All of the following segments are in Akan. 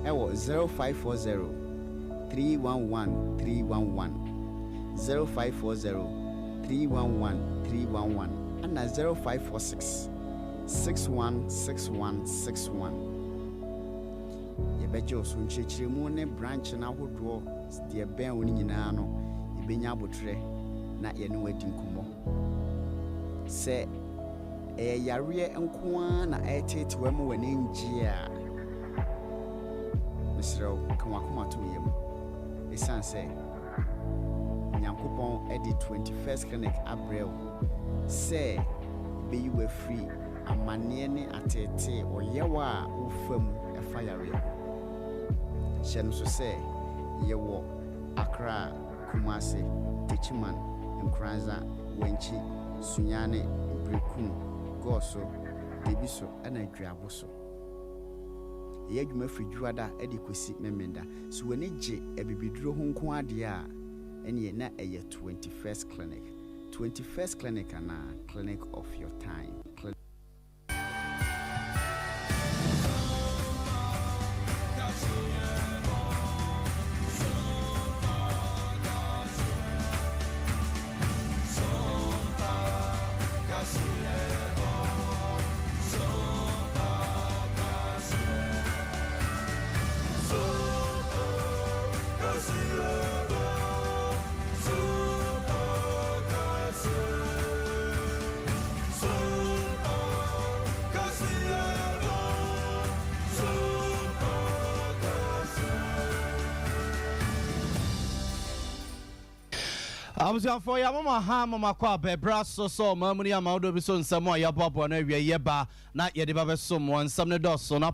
ewo 0540 311 311 0540 311 311 and 0546 616161. Yebejo so nchechiremu ne branch na hodo de ben woni nyina no ibenya abotre na ye no wadi nkumo se yare enkoa na etete wemu wani njia misro kanwakoma to yem esanse nyankopon edi 21st clinic abrel se be you were free amane ne atete oyewa ufam efa yare Shen so say yewo Accra, Kumasi, Tichiman, Nkranza, Wenchi, Sunyane, Brekun, Goso, Debiso, and Adriaboso. Yeduma Frijuada Ediquisi Memenda, so when eje a bibidro Honqua dia, and ye na a 21st clinic. 21st clinic and a clinic of your time. Abuja for ya mama ha mama kwa bebra so mamuni amaudo bi so nsamo ya bobo na wie yeba na ye de ba beso mo nsam ne doso na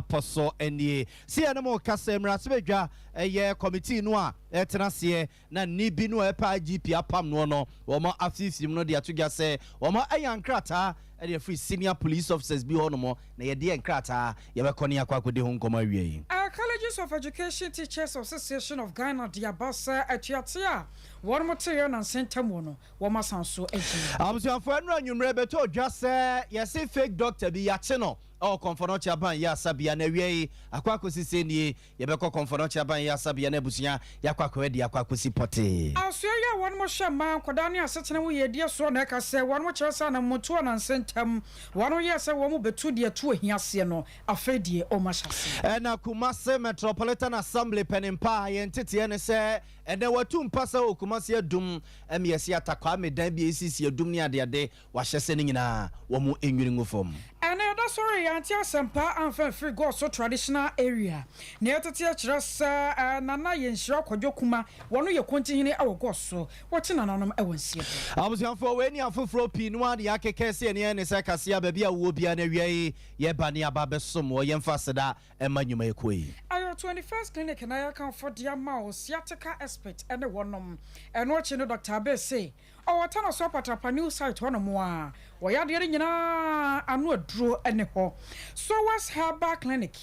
poso enie si ya mo kasa mra se bedwa ye committee no a etenase na nibi no epa GP apam no wo ma afifim no de atoga se wo ma ayankrata e de free senior police officers bi hono mo na ye de enkrata ye be kone akwa kode ho nkoma wie Colleges of Education Teachers Association of Ghana Diabasa atuatia one material na center mono woma sanso eji abusuafo enu anwumre beto dwase yesi fake doctor bi yache no o konfonochi aban ya sabia na wie akwakosi senie ye be konfonochi aban ya sabia na busuya yakwakoe di akwakosi pote asuya ya one mo shema kodani asetene wo ye die so na ka se one mo kyeresa na moto na centem one ye se wo mo betu die to ahiase no afedie o mashase na Kumasi Metropolitan Assembly penimpa yentete ne se ene watu mpasa Kumasi adum emyesi atakwa medan bi esisi adum ni ade wahyese ne nyina wo mu enwiri ngofom ene da sorry anti asempa anfa free go so traditional area na yetete akirasa nana yenhira kwadwokuma wono ye kontihine awogo so wote nananom ewonsie abusianfo we ni afoforo pi no ade akekese ne se kase ababia wo bia na wie ye bani ababesom wo yemfaseda emanyuma ekoi ayo 21st clinic na ya kan for dia ma o sciatica expert ene wonom eno chi no Dr. Abese o wata na so patapa new site wonom a wo ya de nyina anu aduro ene ho so was herbal clinic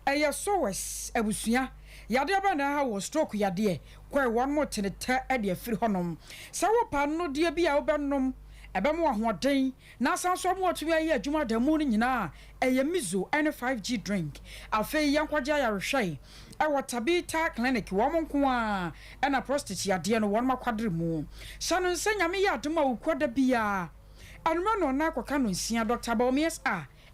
eya so was abusua yade ba na ha wo stroke yade kwa one more tenete e de afiri honom se wo pa no de bia wo benom ebemu ahoden na sanso mo otumi ayi adwuma da mu ni nyina eye mizo and 5G drink afei yankwaja ya rehwai ewo Tabita clinic wo monko a na prostate yade no won makwadre mu sha no nsanyame ya adoma ukwoda bia anuma no na akoka no nsia Dr. Baumies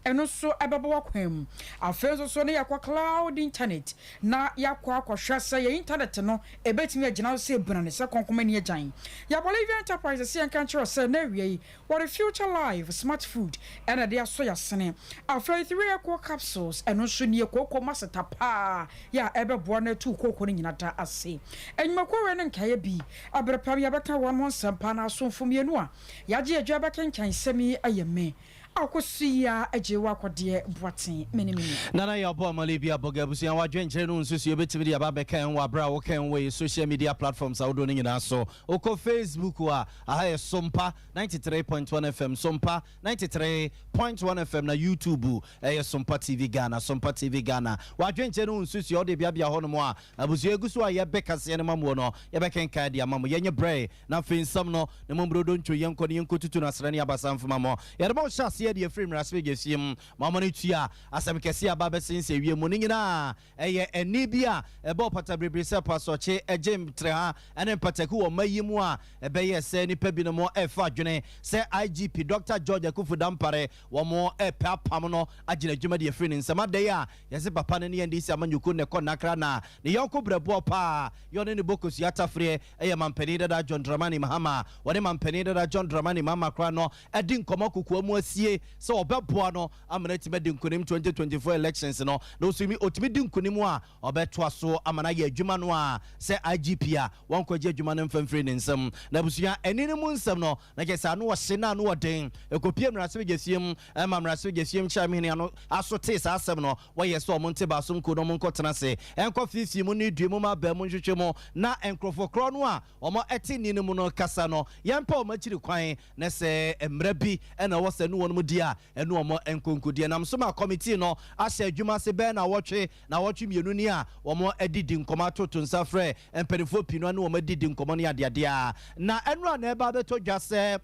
eno so ebebo kwam afenso so ne yakwa cloud internet na yakwa akwahwasa ye internet no ebetimi agina so ebuna ne se konkoma ne agyan ya Bolivia Enterprise se enka nchiro se na wie what future life smart food ena dia so ya sene afei 3 ekwo capsules eno so ne ekwo maseta pa ya ebebo na tu kokko ne nyina da ase enyimakwo we ne nkaye bi abrepam ya beka won monsampa na asomfom yenu a yaje adwa beka nkan semi ayeme akosia ajewa kwade boaten menimini nana ya bo malibia boga busia wadwenche no nsusu obetimi dia ba beka en wa bra wo kan we social media platforms awdo ne nyina so oko Facebook wa aha Sompa 93.1 FM Sompa 93.1 FM na YouTube Sompa TV Ghana Sompa TV Ghana wadwenche no nsusu ode bia ho no mo a abusia egusu a ye beka se ne mamo no ye beka nka dia mamo yenye bre na finsam no ne mombrodo ntwo yenko ne yenko tutu na srani abasamfuma mo ye de bo hyase ye de frame raspe gesiem mamoni tua asem kese aba besense wie mu nyina eye eni bia ebe pata bebre se pasoche ejem treha ene pataku o mayimu a ebe ye se nipa bi no mo efa adwene se IGP Dr. George Akufu Dampare wo mo epapam no agina dwuma de frame nsema de ya yese papa ne ndisi amanyuku ne konakra na ne yonko brebo pa yone ne bokosu atafre eye mampani da John Dramani Mahama wone mampani da John Dramani Mahama kra no edi nkomo kokoa mu asie se obeboa no amana ti medi nkonim 2024 elections no no sumi otimi di nkonim a obetoa so amana ye adwuma no a se IGP a wonkwaje adwuma no mfamfre ne nsam na busua enini mu nsam no na kesa no wose na no woden ekopie mrase gesiem mrase gesiem chamini ano asote sa asem no woye so omonte ba so nko no monko tena se enko fifi mu ni due mu ma ba mu nhwehwe mu na enkrofo kro no a omo eti ni mu no kasa no yempa o machiri kwan na se emra bi ena wo se no won mu dia eno omo enkonkudie nam so ma committee no ahye adwuma se be na wotwe mienu ni a omo edidi nkoma toto nsafre emperifo pino na omo edidi nkoma no ade a na eno na eba beto dwa se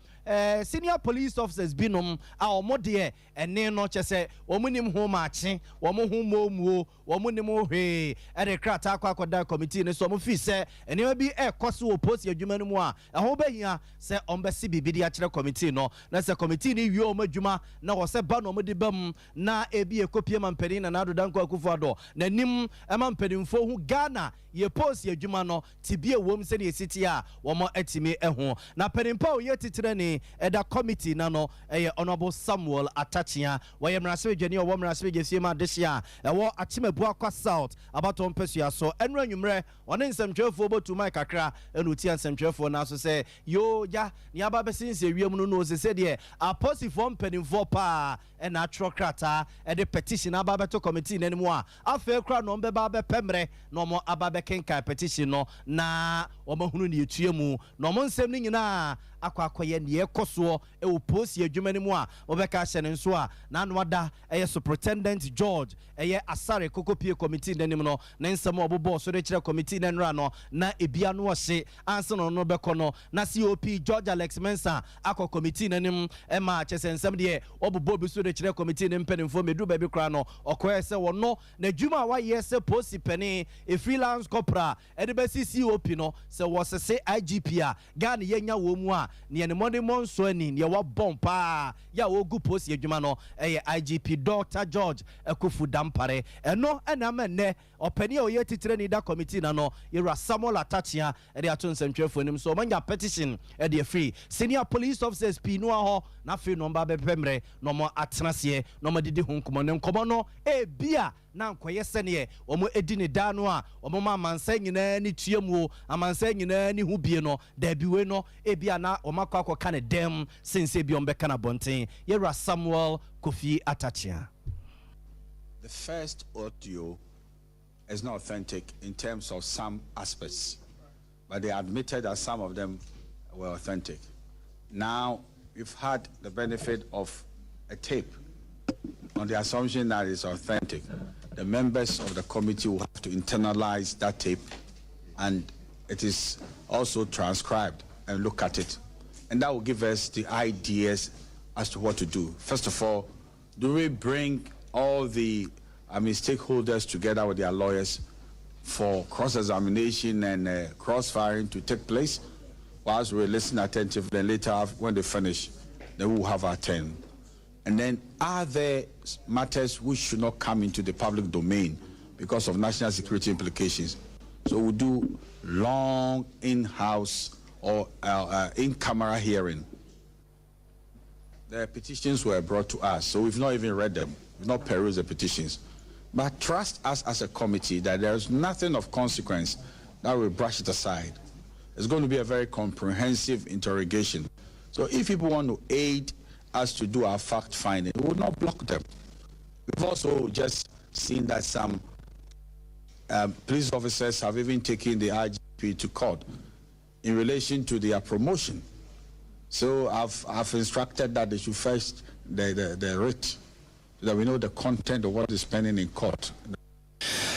senior police officers binom a omo de ene no chese omo nim ho maache omo ho momuo omo nim hwe ere krata akwakoda committee ne so omo fi se ene bi ekose oposi adwuma no mu a ho behia se ombesi bibidi a kire committee no na se committee ni wi omo adwuma na wo se ba no omo de bam na ebi ekopie mampani na nado danko akufo ado na nim emampanimfo hu Ghana ye post adwuma no tibie wom se ne esiti a wo mo atimi eho na panimpa o ye titire ni eda committee na no eye honorable Samuel Atachia wo mrase dwani wo mrase gesiem adehia wo achimabu akwa south abato mpesua so enru anwumre one nsamtwefo botu mai kakra enu ti nsamtwefo na so se yo ya ni aba besinse wiem no no se de aposifo mpanimfo pa ena atrokrata ede petition aba beto committee nanimu a afa kra no mbeba be pemre no mo aba be kenka petition no na wo mahunu ne etuemu no mo nsem ni nyina akwakoye ne ekoso e wo posi adwuma ni mu a wo be ka hye ne nso a na no ada eye superintendent George eye asare kokopie committee nanim no na nsem obobo so de kire committee nanra no na ebia no hye anse no no be kono na COP George Alex Mensa akọ committee nanim e ma chese nsem de obobo bi so de kire committee ne mpanimfo medu ba bi kra no okoye se wo no na dwuma wa ye se posi pani e freelance corpora e de be COP no se wo se IGP a Ghana yenya wo mu a ne ne money monso ani ne wa bompa ya wo gu posi adwuma no eye IGP Dr. George Akufu Dampare eno ena menne opani o ye titire ni da committee na no yera Samuel Atachia e de ato nsantwefo nim so manya petition e de free senior police officers pi no ho na fe no mba be pemre no mo atenase no mo didi hunkomo ne nkomo no e bia na nkoye sene omo edi ne da no a omo ma mansa nyina ni tuamu amansa nyina ni hubie no da biwe no e bia na omakwa akoka ne dem sense bi ombeka na bonten yera Samuel Kofi Atachia. The first audio is not authentic in terms of some aspects, but they admitted that some of them were authentic. Now, we've had the benefit of a tape on the assumption that it's authentic. The members of the committee will have to internalize that tape, and it is also transcribed and look at it. And that will give us the ideas as to what to do. First of all, do we bring all the stakeholders together with their lawyers for cross-examination and cross-firing to take place? Whilst we listen attentively, then later when they finish, then we will have our turn. And then are there matters which should not come into the public domain because of national security implications? So we'll do long in-house or in-camera hearing. The petitions were brought to us, so we've not even read them. We've not perused the petitions. But trust us as a committee that there's nothing of consequence that will brush it aside. It's going to be a very comprehensive interrogation. So if people want to aid us to do our fact-finding, we will not block them. We've also just seen that some police officers have even taken the IGP to court in relation to their promotion. So I've instructed that they should fetch the writ so that we know the content of what is pending in court.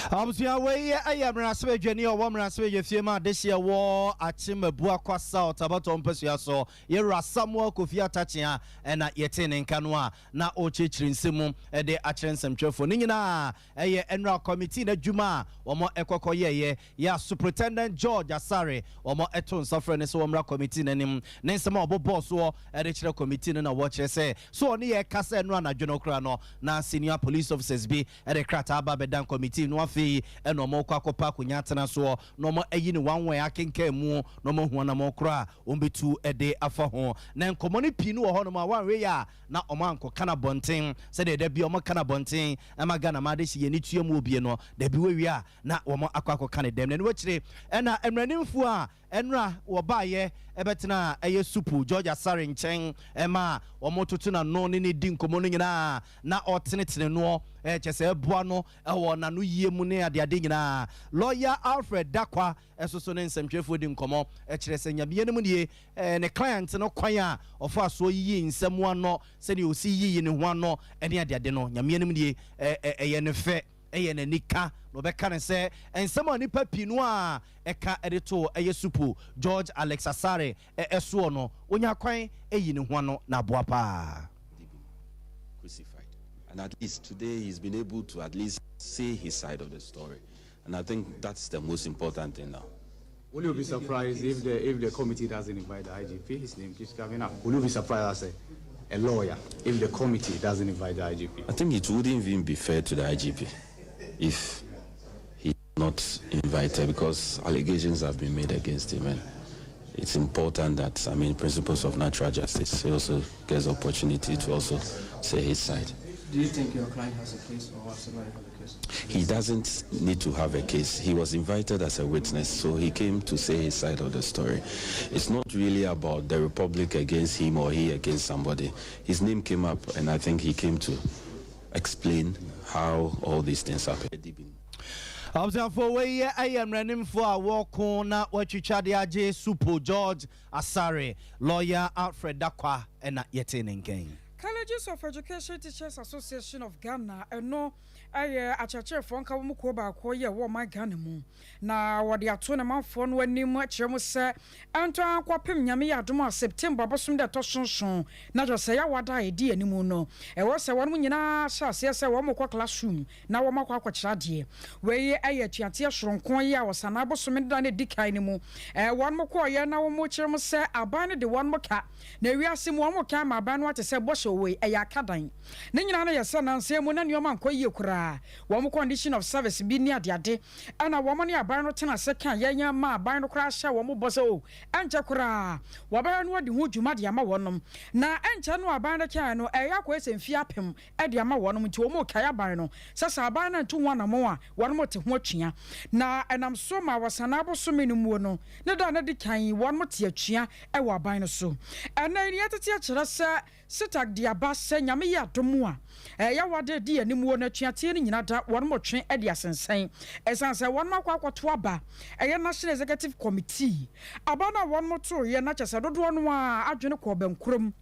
Abusia we ayamra sebedwani o wamra sebedwe fiema this year wo achima bua kwasa otabato mpesua so ye rasamuel kofi atachia na yete ne nka no a na o chechiri nsemu de akyerensem twefo ni nyina eye enra committee na dwuma omo ekokoye ya superintendent George Asare omo eto nsafre ne so omra committee nanim ne nsema obobo so de kire committee na wo kire se so oni ye kasa enra na dwono kra no na senior police officers bi de krata aba bedan committee no afi eno mo kwa kopa kunya tena so no mo ayi ni wanwe akenka mu no mo hu na mo kra ombetu ede afa ho na nkomo ni pinu wo ho no ma wanwe ya na omanko kana bonten se de bi omo kana bonten amaga na made hye ni tuamu obie no de bi wewia na wo mo akwa kana dem na ni wachire na emranimfu a enra wo baaye ebetena eye supu George Asare nchen ema omototo na no ni di nkomo no nyina na otenetene no chese boa no ewo na no yie mu ne ade nyina lawyer Alfred Dakwa esoso ne nsemtwefo di nkomo kire se nyame ne mu nie ne client no kwan a ofo aso yi nsem ano se ne osi yi ne ho ano ene ade no nyame ne mu nie eye ne fe eye ne nika no be kan se ensem ani papinu a eka edito eye supu George Alex Asare eso no onya kwan eyi ne ho ano na boa pa crucified, and at least today he's been able to at least say his side of the story, and I think that's the most important thing now. Will you be surprised if the committee doesn't invite the IGP? His name keeps coming up. Will you be surprised as a lawyer if the committee doesn't invite the IGP? I think it wouldn't even be fair to the IGP if he's not invited, because allegations have been made against him, and it's important that, I mean, principles of natural justice, he also gets opportunity to also say his side. Do you think your client has a case, or has somebody have a case? He doesn't need to have a case. He was invited as a witness, so he came to say his side of the story. It's not really about the Republic against him or he against somebody. His name came up, and I think he came to explain how all these things happen. For way I am running for a walk on what you charge Super George Asare, lawyer Alfred Dakwa, and not yet in game. Colleges of Education Teachers Association of Ghana no a church for Kamuko ba koye wo my Ghana mu na wode ato na manfo no anim akirem se anto akwapem nyame yadom September bosom de to sonson na jo se ya wada edi animu no e wo se won nyina hyase se wo mokọ classroom na wo makọ akọkira de we aye tuate hronkon ye a wosana bosom de na dikai ni mu won mokọ ye na wo mo kirem se aban de won moka na wiase mu wo moka ma aban no ate se bosho we eya kadan ne nyina na yesa na nse mu na nioma nkoyie kura wo condition of service bi ni ade ana wo ne aban no tena se kan yenya ma aban no kura hye wo mo bose o anche kura wo ba no de ho dwuma de ama wonom na anche no aban no kan no eya ko esemfi apem e de ama wonom nti wo mo kai aban no sasa aban na ntu ho na mo a wo mo te ho atwea na enam so ma wasana boso minimu no ne da na de kan wo mo te atwea e wo aban no so ana ni atete a kire se sitak dia ba se nyame ya domu a ya wade di animu na tuate ni nyina da won mo twen e dia sensen esanse won makwa akwoto aba e National Executive Committee abana won mo to ye na chese dodo no a adwene ko bankrom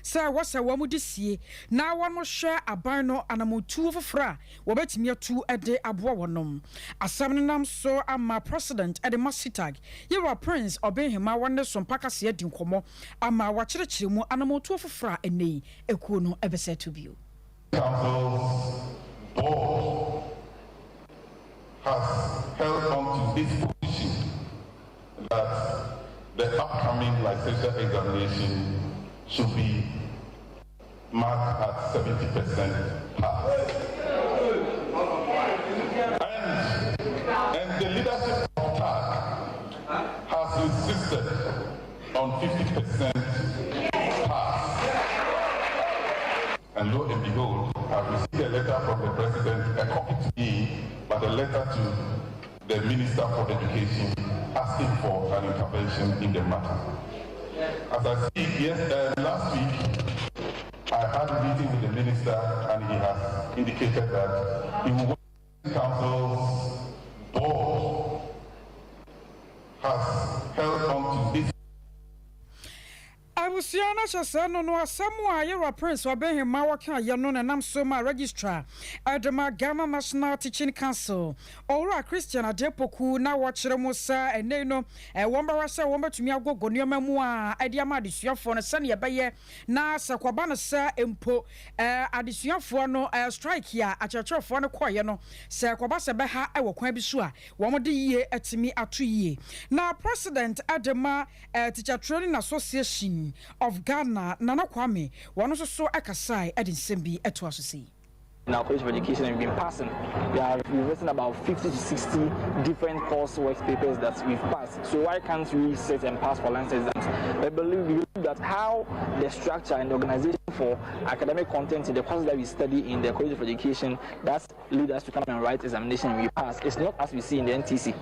se wasa wa mu disie na won mo hwe aban no anamotu fofora wo betimi atu ede aboa wonom asam nam so ama president ede masitag ye wa prince obenhema wonne Sompa kase edi nkomo ama wa kyerɛkyerɛ mu anamotu fofora ene ekuo no ebese to bio. Council's board has held on to this position that the upcoming licensure examination should be marked at 70% pass. And the leadership of TAG has insisted on 50% pass. And lo and behold, I've received a letter from the president, a copy to me, but a letter to the Minister for Education asking for an intervention in the matter. As I see, last week, I had a meeting with the minister, and he has indicated that he will work with the council's board has held on to this. Abusiana na hyɛ no asɛm a yɛwɔ Prince Obehima wɔka yɛ no na nam so ma registrar Adama Ghana National Teaching Council owura Christian Adepoku na wɔkyerɛ mu sa ɛnɛ no wɔn ba wɔsɛ wɔn betumi agogo nneɛma mu a ɛde ama adesuafoɔ no sɛne ɛbɛyɛ na sɛ kwaba no sɛ empo adesuafoɔ no strike a akyerɛkyerɛfoɔ no kɔɔyɛ no sɛ kwaba sɛ bɛha ɛwɔ kwan bi so a wɔn de yie atumi ato yie na President Adama Teacher Training Association of Ghana Nana Kwame one also so akasai at Nsembi eto asose. In our College of Education, we've been passing. We've written about 50 to 60 different coursework papers that we've passed. So why can't we sit and pass for license exams? We believe that how the structure and the organization for academic content in the courses that we study in the College of Education that lead us to come and write examination and we pass. It's not as we see in the NTC.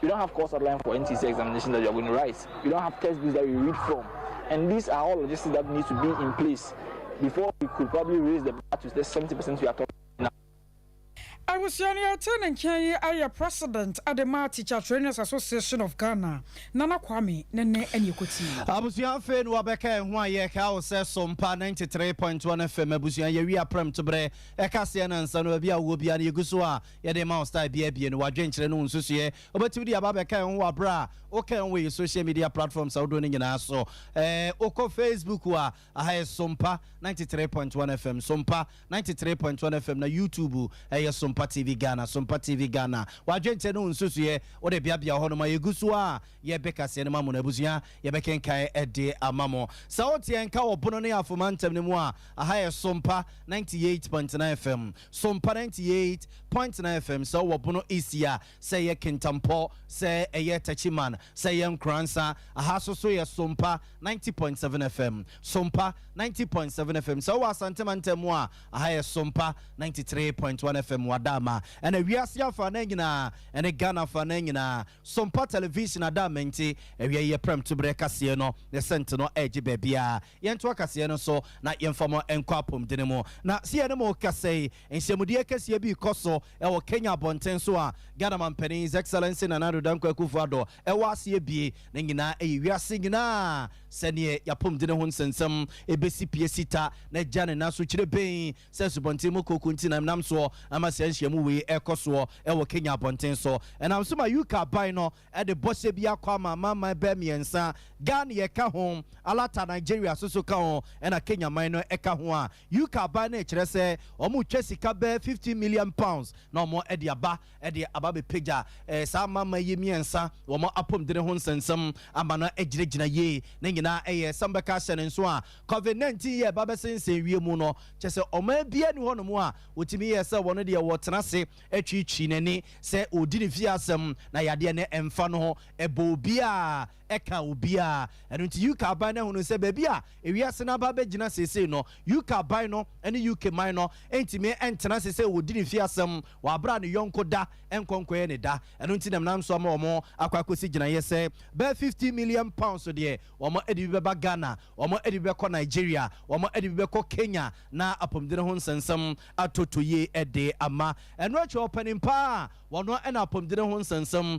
We don't have course outline for NTC examination that you're going to write. We don't have textbooks that we read from. And these are all logistics that need to be in place before we could probably raise the bar to the 70% we are talking now. I was attending Kenya area President Adama Teacher Trainers Association of Ghana Nana Kwame Nene Enyekuti. Abusian fe no abeka ho aye ka o se Sompa 93.1 FM abusian ye wi aprem to bre e ka se na nsa no bia wo bia na yeguso a ye de ma style bia bia no wadwenkyere no nsusuye obetimi dia ba beka ho abra o kan we social media platforms awdo ni nyina so oko Facebook wa aha Sompa 93.1 FM Sompa 93.1 FM na YouTube Sompa TV Ghana Sompa TV Ghana wadwenkyere no nsusuye o de bia bia ho no ma yeguso a ye beka se no ma mo na abusian ye bekenkai ede amamo sa wote enka obono ne afomantem ne mu a aha Sompa 98.9 FM Sompa 98.9 FM so wobono isia say ye kintampo say eye tachiman say ye nkransa aha so ye Sompa 90.7 FM Sompa 90.7 FM so wasantemantem mu a aha Sompa 93.1 FM wadama ene wiase afa na nyina ene Ghana fa na nyina Sompa television adama nti ewie ye prem to bre kase no ne sent no eje bebia ye nto kase no so na ye mfamo enko apom dene mu na se ye no mo kase enhyemudie kase bi koso ewo Kenya bonten so a Ghana mampani His Excellency Nana Danko Akufo-Addo ewo ase bie ne nyina wiase nyina sene yapom dene ho nsensem ebesi pie sita na jane na so kire ben se subonten mu kokunti na nam so ama se enhyemu we ekoso ewo Kenya bonten so enam so ma yuka ban no e de bose bia kwa mama be miensa Ghana ye ka ho alata Nigeria so ka ho e na Kenya man no e ka ho a yuka ban na kire se omu twesika be 50 million pounds na omo e de aba be pagya sa mama ye miensa omo apom de ho nsensem ama no egiregyina ye na nyina eye sambeka hyene so a COVID-19 ye ba be sense wie mu no kyese omo bia ni ho no mu a otimi ye se wono de wo tenase atwitwi nani se odi ne fiasem na yade ne emfa no ho ebo bia eka obia eno nti yuka ban na hunu se bebia ewiase na ba begina sese no yuka ban no ene UK man no entime entena sese odi ne fiasem wa bra ne yonko da enkonkoye ne da eno nti nam nam so ma omo akwakosi gina ye se be 50 million pounds de omo edi be ba Ghana omo edi be ko Nigeria omo edi be ko Kenya na apomdene ho nsensem atotoye ede ama eno acho opening pa wono ena apomdene ho nsensem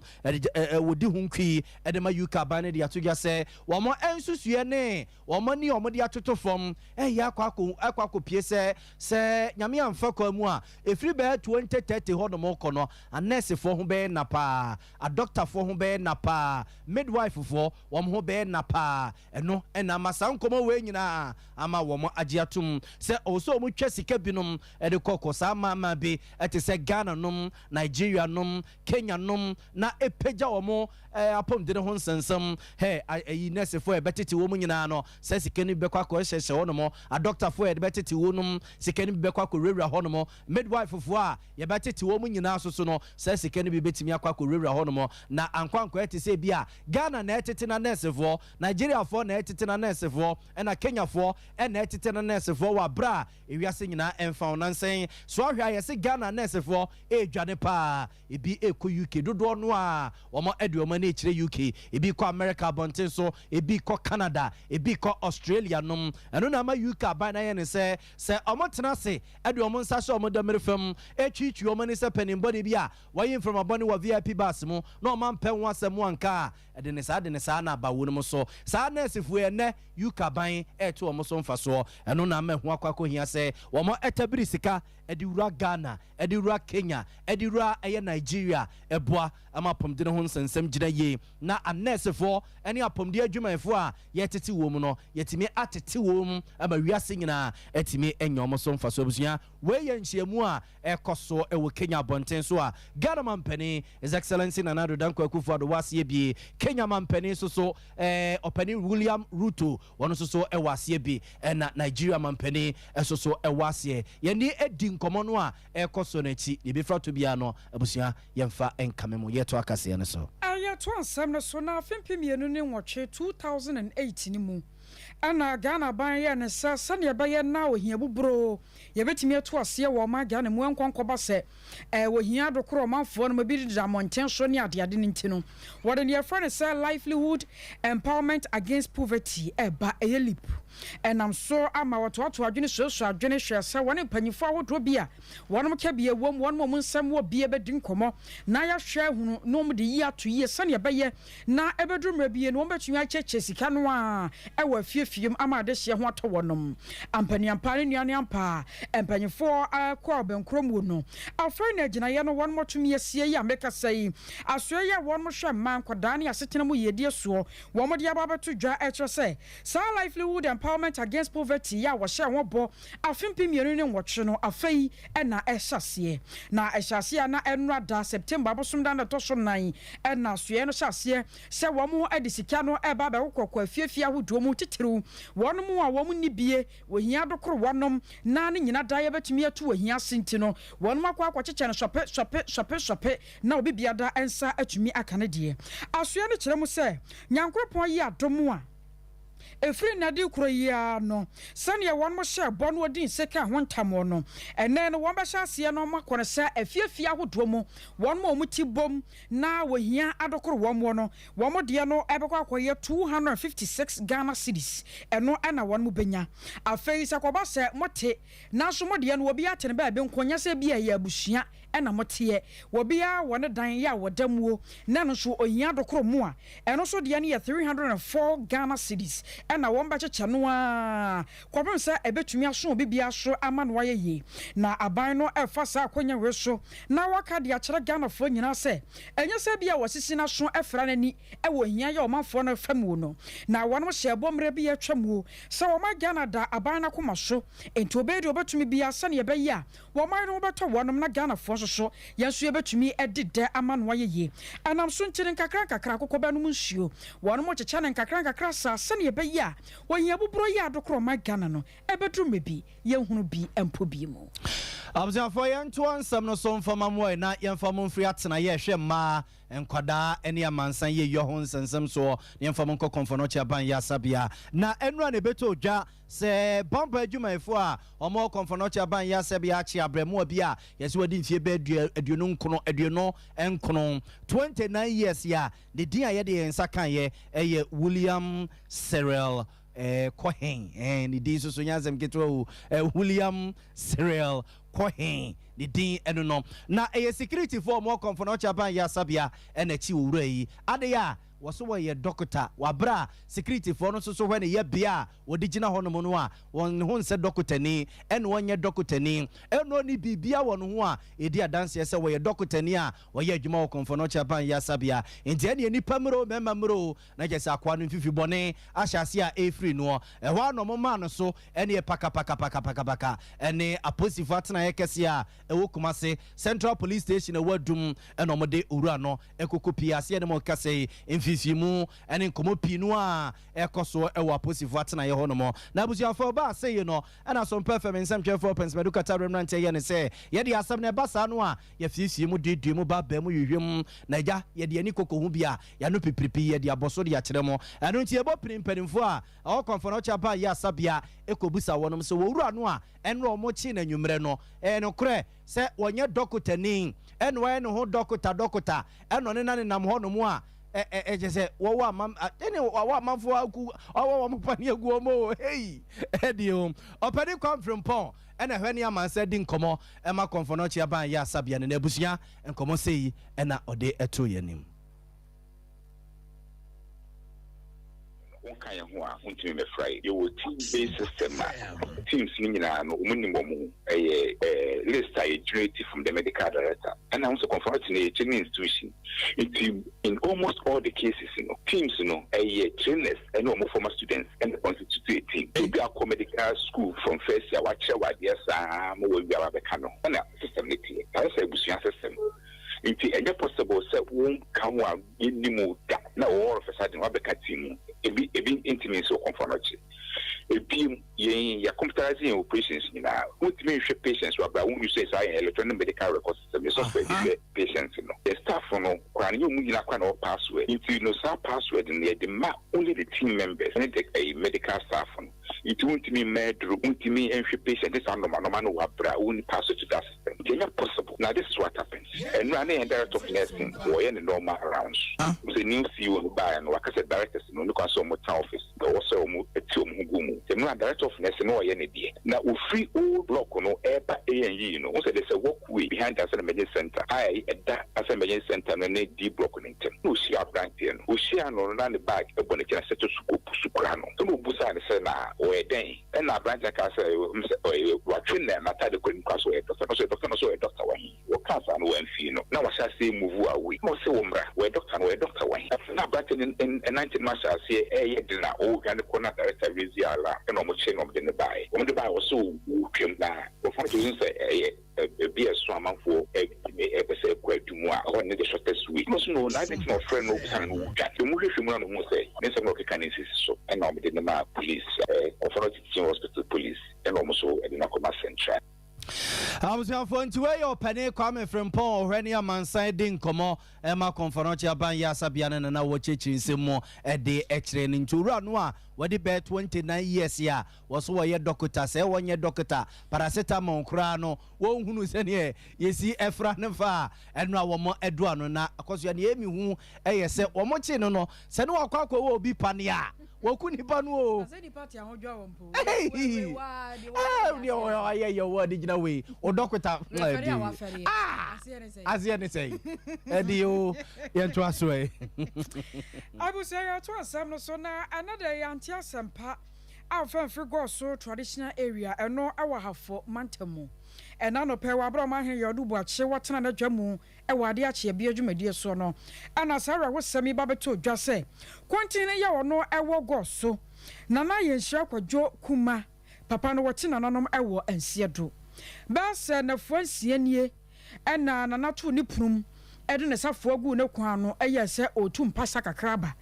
wodi hunkwi ede ma yuka ban ne de atoja se womo ensusuye ne womo ni omo de atoto fom ya akwako pie se nyame amfa kwa mu a efiri be 2030 ho no mo kono a nurse fo ho be na pa a doctor fo ho be na pa midwife fo wom ho be na pa eno ena masankomo we nyina ama womo agiatum se oso mu twa sika binom e de kokosa mama bi ete se Ghana nom Nigeria nom Kenya nom na epeja womo apom de ho nsensem he ayi nurse fo e betete wo mu nyina no se sika ni bekwa ko hyehye wo no mo a doctor fo e betete wo nom sika ni bekwa ko rewra ho no mo midwife fo a ye betete wo mu nyina so no se sika ni betimi akwa ko rewra ho no mo na ankwanko ete se bia Ghana na etete na nurse fo Nigeria fo na etete na nurse fo na Kenya fo na etete na nurse fo wa bra ewiase nyina emfa onansen so ahwa ye se Ghana nurse fo edwane pa ebi eko UK dodo no a omo ede omo na echire UK ebi kwa America bonte so ebi ko Canada ebi ko Australia nom eno na ma UK ban na ye ne se omotena se e de omo nsa so omo da merefam etwitwi omo ne se penimbo de bia wayin from abone wa VIP bus mu na omo mpɛ ho asɛm anka de ne saa na ba wonu so saa na asifu ene UK ban to omo so mfa so eno na ma ho akwa hia se omo etabiri sika ediwura Ghana ediwura Kenya ediwura eye Nigeria eboa ama pomde ne ho nsensem gina ye na anesefo ene apomde adwumanfo a yetete wo mu no yetimi atete wo mu ama wiase nyina etimi enyo omo so mfa so busua we ye nhyiamu a ekoso ewo Kenya bonten so a Ghana mampani His Excellency Nana Danko Akufo-Addo wasie bi Kenya mampani so opani William Ruto wono so ewasie bi na Nigeria mampani so ewasie ye ni edi nkomo no a ekoso na chi ne bi frato bia no abusua yemfa enkamemo yeto akase ne so ayato ansam no so na fempemienu ne nwɔtwe 2008 ni mu ana Ghana ban ye ne sa ne baye na ohia bubro ye betimi ato ase wo ma Ghana mu enkonkoba se ohia dokoro manfo no mabi dida monten so ne ade ne ntino wode ne friend say livelihood empowerment against poverty ba elip enam so ama wato adwene so adwene hwese wone panyifo awodo bia wonom ka bia wom wonom nsem wo bia bedi nkomo na ya hwe hunu no mu de yi ato yi se ne baye na ebedu mra bia no betumi acheche sika no a ewa fiefiem ama de hye ho ato wonom ampani ampani nuane ampa empanyifo akwa benkrom wo no afra na gina ye no wonom tumi asie yi ameka sai asoe ye wonom hwe man kwadaa ne asetena mu yedie so womo de aba beto dwa echo say sa livelihood empowerment against poverty ya wo hye bo afimpi mienu ne nwɔtwe no afei na ehyasie na ehyasie na enra da September bosom da na to so nan na soe no hyase se wo mo ade sika no eba be kokɔ afiefia hodo mu titiru wono mu a wo mu nibie wo hia dokoro wonom na ne nyina da ya betumi atu wo hia senti no wonom akwa akɔkyeche no shope na obi bia da ensa atumi akane de asoe no kyerɛ mu se nyankopɔn yi adomu a efri na di kroya no sane won mo hye bo no odin seka ho ntamo no ene no won ba hye ase no makone sa afiafia hodo mu won mo muti bom na wohia adokoro won mo no won mo de no ebekwa akoye 256 Ghana cedis eno na won mo benya afei sakoba se mote na so mo de no obi atene ba be nkonya se bia ya abusua ena mote wobia won dan ya wodamuo na no so ohia adokoro mu a eno so de ne 304 Ghana cedis ena won ba cheche no a kwabem se ebetumi aso bibia so ama no waye na aban no efa sa akonya we so na waka de akere Ghana fo nyina se enye se bia wasisi na so efra nani ewo hia ye omanfo no famu no na wono hye bomre bia twamu se wo ma Ghana da aban na koma so enti obedi obetumi bia se ne be ya wo man no beto wonom na Ghana fo so yenso ebetumi edide ama no waye anam so nkire nkakra kokobɛ no nsuo wonom cheche ne nkakra sa se ne be ya wohia bubro ya adokoro ma Ghana no ebedu mebi yenhunu bi empo bi mu abuzan for yento ansam no so mfama mo na yemfa mo mfiri atena ye hwe ma enkwada ene amansan ye yo ho nsensem so yemfa mo nkokonfo no chaban ya sabia na enura ne beto dwa se bomba adwumanfo a omo konfo no chaban ya sabia chi abremu bi a yesi wadi mfie be aduonu nkono 29 years ya the din a ye de ensa kan ye eye William Cyril Cohen and the so nyazem ketro William Cyril Cohen the din eno no na security for more comfort chaban ya sabia ena chi wura yi ade ya waso ye doctor wabra security for no so when ye bia wodigina hono mo no a won ho nse doctor ni ene wonye doctor ni eno ni bibia won ho a edi adanse se wo ye doctor ni a wo ye adwuma wo konfono chaban ya sabia enti ene ni pamro memamro na jese akwa no fifi bone ahyase a efri no ho ano mo ma no so ene paka ene aposifo atena ye kese a ewo kumase Central Police Station ewadum ene omode owura no ekokopia ase ene mo kase fisimu ene nkomo pinu a ekoso ewa aposifo atena ye hono mo na abusuafo ba say you know ana some perfect nsem twefo pensmedu kata remnant ye ne say ye de asem ne basa no a ye fisimu de mu ba ba mu hwehwem na ja ye de ani kokko hu bia ya no pipripi ye de aboso de ya kire mo eno nti ebo pirimpanimfo a o konfo cha ba ya sabia ekobusa wonom so wowura no a enro mo chi na nwumre no eno kre se wonye dokotani eno eno ho dokota eno ne nam hono mu a just say wa mam any wa mam for aku wa mam pani agu mo hey edio opedi come from pon and a hwani am said din komo e ma konfono chia ban ya sabia ne abusua enkomo sei e na ode eto yanim Kaya hua unti me fry you will team based system teams nyina no umunimbo list I generated from the medical director and I also confirmed in a training institution in almost all the cases teams trainers and no former students and constitute a team to be a medical school from first year watch what yes we be our becano and system I say busia system Inti any possible say won come one in the mood na all of a sudden wa beka team ebi intimate so conformity ebi ya computerizing operations na ultimate patients wa ba when you say electronic medical record system is software patients the staff no kwa you mu na kwa no password inti no sa password in the ma only the team members and the medical staff it won't mean medro won't mean every patient this normal no wa bra only password to that system it's not possible now this is what happens and running and director of nursing or any normal rounds the new CEO by and like I said directors no look at some office also a team the director of nursing no any day now we free all block no eba A&E also there's a walkway behind us emergency center I at that as emergency center no need D block in them no see our branch here we share no run the back upon the can set to sukurano so no busa the say na or a day and our branch can say what train them at the couldn't cross away doctor one or cancer and when now I shall say move away no say where doctor one now back in 19 months I say dinner oh can the corner director Riziala and almost chain of the buy when the buy was so came down before you say be a swam for a say quite to more or the shortest week most no I think no friend no son who got the movie from one who say there's some can so and now the police authority hospital police and almost so at the Nakoma Central. I was going to wear your penny coming from Paul Renia Mansai Dinkomo, Emma Conferentia Banya Sabian and now watching some more a day extraining to run one. What the bed 29 years ya was why your doctor say 1 year doctor, paracetamol crano, one who is any ye see Efranefa and now one more Edwano na because you are near me who a say one more chin no, send one quack will be pania. Wakuni panu. Hey, your word in a way. Or doctor, as you say, Edio, trust way. I will say, I told some so now another young Sompa. Our friend for so traditional area and no our have for Mantamo. And I know Pewa Broma here, do what she what's another jamu, a wadiachi, a beer so no. And as Sarah was semi babato, just say, Quantine ya or no, I will go so. Nana yen shako jo kuma, Papa no watching anonum ewo and seado. Bass and a friend sienie, and nana two niprum, Edin as a fogu no quano, a yes, or two pasaka crabba.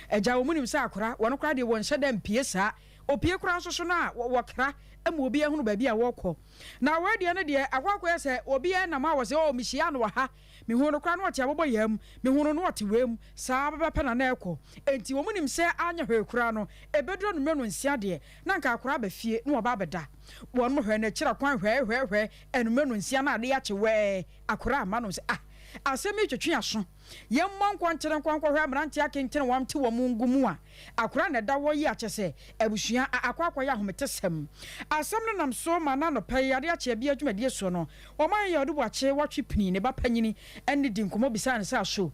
A jawmunim sakura, one crowd one said them piesa. O pie kura so na wakra em obi ehunu ba bia wokọ na we de na de akwakọ ese obi na ma wose o mihia no ha me hunu kura no te abobo yam me hunu no te wem saa baba pa na ekọ enti wo munim se anya hwe kura no ebedro no menu nsia de na nka akura ba fie no oba beda won mo hwe na kira kwan hwe enu menu nsia na de ya che we akura ama no se asemi twetwe aso yemmo nkwankyere nkwankwa amranti akenkyere wamte wo mungumu a akura na da wo yi akyese abusua akwakwa ya ahometesem asem no nam so ma na no pay ade akye bia adwumade so no wo man ye odubu akye watwe pini ne ba panyini enne di nkomo bisa ne sa so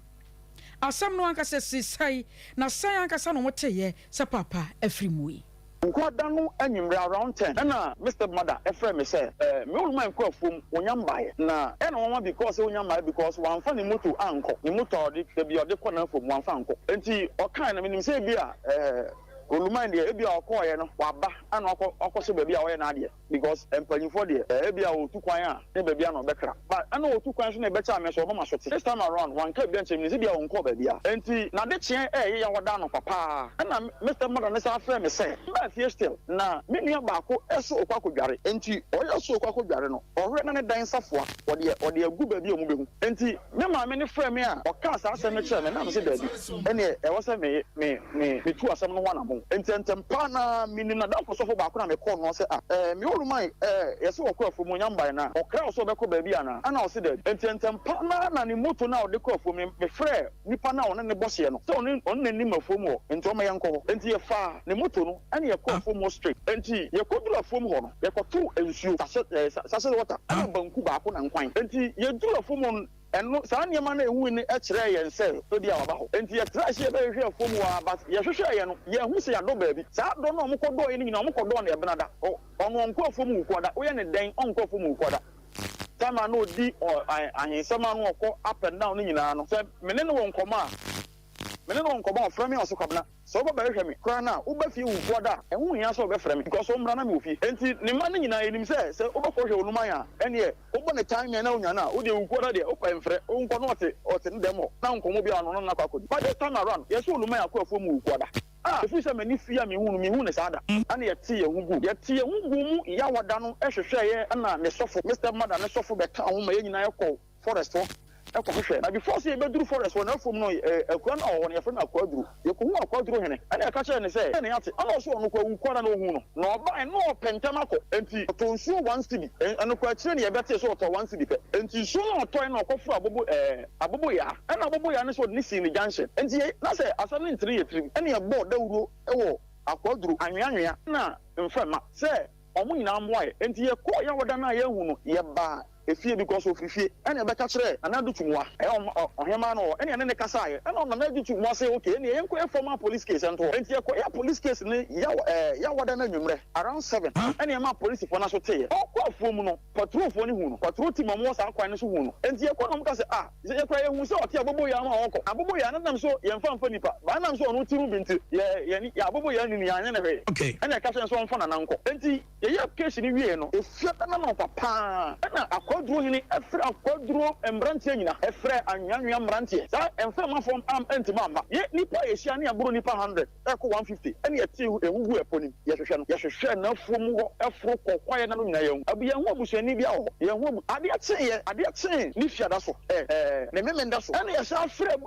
asem no ankasa sisai na sai ankasa no moteye se papa afrimui Nkwadanu enyimre around 10 na Mr. Mother efre me say me olu man kwa fom onyambaye na e na won because onyambaye because wan fa ni moto anko ni moto de bi ode kona fom wan fa anko enti o kan na me nim say bi a oluman de e bi a okoye no waba ana okoso ba bi a wo na ade because empanyifo de e bi a otu kwan a ne ba bi a no bekra but ana otu kwan so na be cha me so ma so this time around wan ka bi an chemi bi a onko ba bi a enti na de chien ya woda no papa ana Mr. Mother ne sa afre me say ba fie still na me nua ba ko eso okwako dware enti oya so okwako dware no ohwe na ne dan safoa ode agu ba bi o mu behu enti me ma me ne frɛ me a o ka sa asem ne kyerɛ me na me se da bi ene e wo se me tu asem no wana mo mu ententem pa na mini na dan so fo ba ko na me call no say me olu mai yes wo ko afo mu nyamba na okra so be ko ba bi ana ana o se de ententem pa na ni moto na o de ko afo me frɛ nipa na one ne bɔse no so on ni mafo mu enti o ma yanko enti ye fa ne moto no ana ye ko afo mu straight enti ye ko dura afo mu ho no ye ko to ensuo sase water ana banku ba ko na nkwan enti ye dura afo mu eno saa niema na ewu ni ekire ye nse odi a waba ho enti ye tra hye be hwe afom wa but ye hwehwe ye no ye hu se ya do baabi saa do no omkodo ye ni nyina omkodo na ebena da ono onko afom ukoda wo ye ne den onko afom ukoda tama no di ahensema no okọ up and down ni nyina no se mene no wonkoma mene no wonkoma ofra me oso kwabna so ba hwe me kra na wo ba fie ukoda ehu hia so be frɛ me because omra na me ofie enti ne ma ni nyina enim se wo ba ko hwe onuma ya ene wo bo ne time na onya na wo de ukoda de wo pa mfrɛ wo nko no ote ne demo na nkomo bia no na kwakodi but this time around yes onuma ya ko afom ukoda efu se mani fia me hu ne sada ana ye tie hugu mu ya wada no ehwehwe ye ana ne sofo Mr. Mother ne sofo be ka ho ma ye nyina ye ko forest ho hwehwe na before say be duru forest ho na fom no akura na ho ne ye fa na akwaduru ye ko hu akwaduru hene ana ka kire ne say ne yate ana so no kwa ukora na ohu no na oba no pentamako enti to nsu 1 cedi ana kwa kire ne ye bete so to 1 cedi pe enti so no to na okofu abobo ya ana abobo ya ne so ni si ni junction enti na say asam ne ntiri ye trim ana ye bo dawuro ewo akwaduru anwanwa na mfama say omu nyina mboaye enti ye ko ya woda na ye hu no ye ba efie because of fifie ene be ka kire anadu tumwa ohema no ene ne kasa ye ene na nadu tumwa say okay ene ye nko formal police case ento enti ye ko ya police case ne ya wada na nwumre around 7 ene ma police fo na so teye okwa afuom no patrol fo ni hu no patrol team mo sa akwan ne so hu no enti ye ko no ka say ye kwa ye hu say otia abobo ya ma okọ abobo ya nam so ye mfa nipa ba nam so no tiru binti ye ya abobo ya ni anya ne hwe ene ka say so mfa na nanko enti ye case ni wie no efia na no papa ena akwaduro hini efra akwaduro embrantie nyina efra anyanwa embrantie sa emfa ma form am antimamba ye nipa ye hia ne aburo nipa 100 eko 150 ene ye tie ewugu eponi ye hwehwe na fom ho efro kokwaye na no nyina ye abu ye hu abusuani bia ho ye hu ade achen ni fiada so ne memenda so ene ye sha frɛ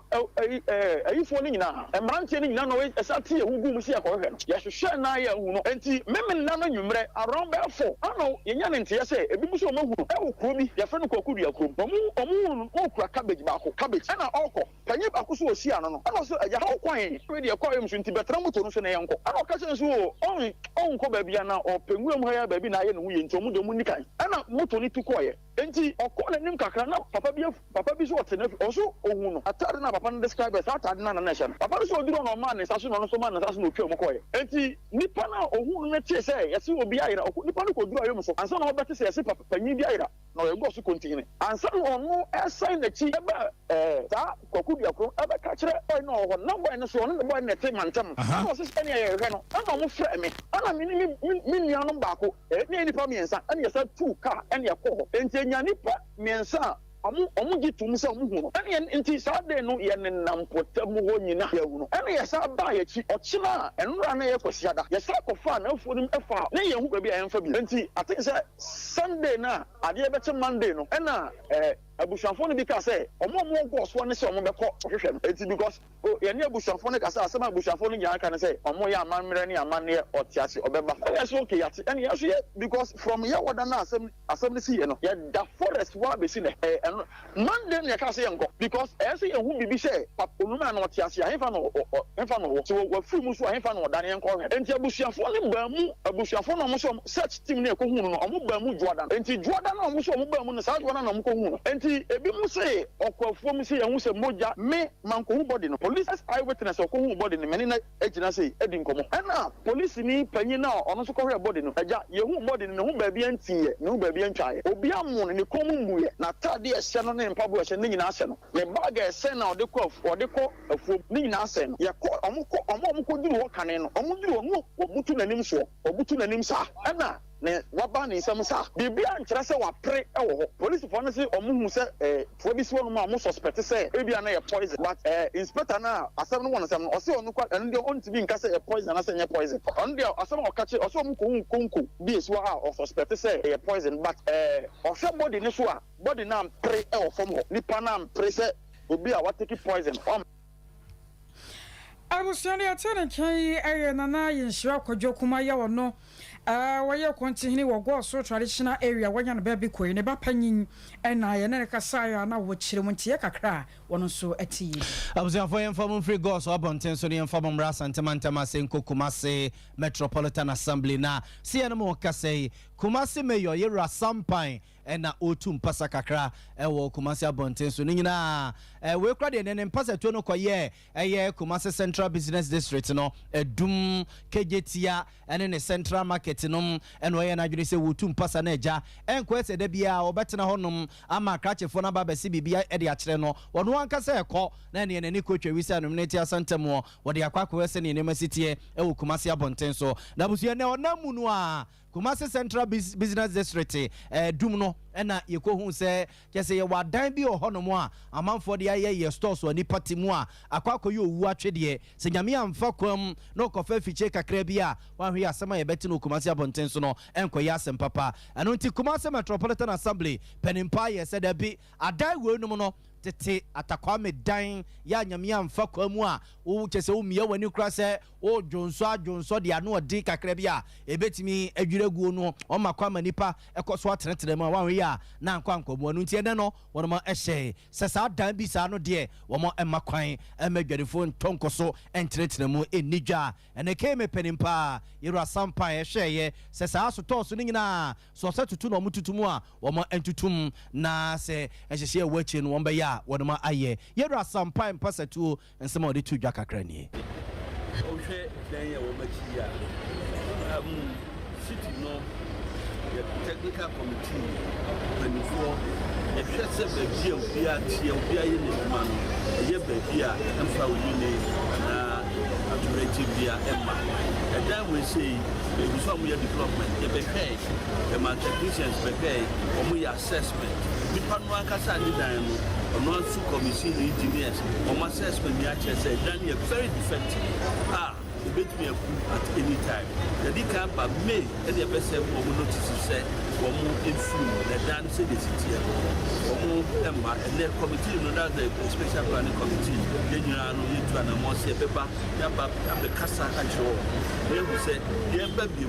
ayifo ni nyina embrantie ni nyina no ye sha tie ewugu mu sia ko hwehwe no ye hwehwe na ye hu no enti memenda no nwumre around therefore ano yenya ne ntia say ebi mu so mahuru e wo krobi ya fa no kwakudu ya krom omu okura cabbage ba ko cabbage na okọ panyi ba ko so osi ano no ano so ya ha kwan we de ekọ em so nti betra moto no so na yenko ano ka chen so on ko ba bia na opengu mu ha ya ba bi na ye no hu ye nti omu de mu nikan ana moto ni tukoye enti okọ na nim kakra na papa bi so ote na oso ohu no atade na papa no describe as atade na na hye papa so oduro no man ne sa so no so man ne sa so no twem koye enti nipa na ohu no tie say yesi obi ayira nipa no ko duro ayom so ansa na obete say yesi papa panyi bi ayira na ye go so continue ansa no no assign na chi eba ta kwakudu akro eba ka kire boy no ho na boy no so no boy na te mantam no so sene ye hwe no ana mo frɛ me ana mi nua no baako ne nipa miensa ana yesa 2 car ana ye ko enti enya nipa miensa omu gitum se omu hu no ene enti saa de no ye ne nampotam ho nyina ya hu no ene ye saa ba ye chi ochina enura na ye kwasiada ye saa kofa na afuonim efa ne ye hu ba bi a enfa bi enti I think say Sunday na ade be che Monday no ena abusuafo no bi ka say omo go so ne say omo be ko hwehwem enti because ye ne abusuafo no ka say asema abusuafo no nya ka ne say omo ya amanmere ne amane otiase obeba ye so okay yate ene ye so ye because from ye wada na asem ne si ye no ye da forest wa be si ne Monday ne ka say enko because say ye hu bibi say onuma na otiase ahefa no so wa free mu so ahefa no dan enko hwe enti abusuafo ne ba mu abusuafo no mo so search team ne ko hu no omo ba mu Jordan enti Jordan no mo so omo ba mu no sa Jordan no mo ko hu no ebi mu say okwafo mu say ehun say moja me manko hu body no police eyewitness okohu body no meni na ejina say edi nkomo na police ni panyi na ono so ko hwe body no eja ye hu body no hu ba bia ntiye ne hu ba bia ntwaye obi amu ne komu muye na tade ehye no ne mpabo ehye ne nyina ahye no ne bag ehye na ode ko afuom ne nyina ahye no ye ko omo ko duru ho kane no omo duru no obutu nanim sa na ne waba ne nsam sa bibia nkyere se wapre ewo ho police for no se omuhu se fo bi si wonu ma mo suspect se ebia na ye poison but inspector na asem no wonu sem no o se onu kwa ende on tibi nka se ye poison na se nye poison on dia asem o ka che o se omu konku bi esi wa o suspect se ye poison but o hwe body ne so a body na pre ewo fom ho nipa na pre se obi a wateki poison I was saying, I tell you, and I in Shirako Jokumaya or no. Why you continue or go so traditional area when you're baby queen, about penning, and I and Kasaya now which she went to cry, one so at tea. I was your former free goes up on Tensony and Fabum Ras and Tamantama in Kumasi Metropolitan Assembly. Now, see animal Kase, Kumasi Mayor, Yera Sompa. Ena otum pasa kakra ewo Kumasi Abonten so nyina we kwade ne pasa to no koye eye Kumasi Central Business District no edum kejetia ene ne Central Market no eno ye na dwene se wotum pasa na eja enko ese da bia obetena honom ama krachefo na baba se bibia e de akere no wono anka se ekọ na ne ne kotwa wisa no ne tia santam wo de akwakọ ese ne nemasitie ewo Kumasi Abonten so na busu ne onamu no a Kumasi Central Business District dum no ena yekohu se kese ye wadan bi ohonom a amanfo de aye stores so ni patimu a akwakọ ye owu atwede se nyame amfa kwam no kofa fiche kakra bi a wanhwe asema ye beti no Kumasi Abonten so no enkoye asem papa eno nti Kumasi Metropolitan Assembly penimpa ye se da bi adai we num no tete atakwame dan ya nyame amfa kwamu a wo kese wo mia wani kura se o jonso de ano odi kakra bi a ebetimi adwiregu no o makwa nipa ekoso atenetere ma wanwe ya na nkwankomo no ntie ne no wono ma ehye se sa dan bi sa no de wo mo emakwan emadwarefo ntonkoso entenetere mu enidwa ene keme penimpa yero Sompa ehye se sa asotoso ni nyina so se tutu no mututumu a wo mo entutum na se ehye wachi no wo be ya wono ma aye yero Sompa mpasa tu nsema odi tu dwa kakra ni ohwe dan ya wo machi ya city no the technical committee before e hwese be bia tie bia ye ne ma no ye ba bia emfa wo ni na authority bia emma e dan we say e so mo ye development ye be pay the technicians be pay o mo ye assessment nipa no ankasa ni dan no no su commission engineers o mo assessment ya che say dan ye very defective bet me at any time. The decamp by May and the best of notice said, or more influence, the dance in the city, or more Emma, and their committee, no doubt the special planning committee, then you are into an amount of paper, the Casa and show. They will say, dear baby,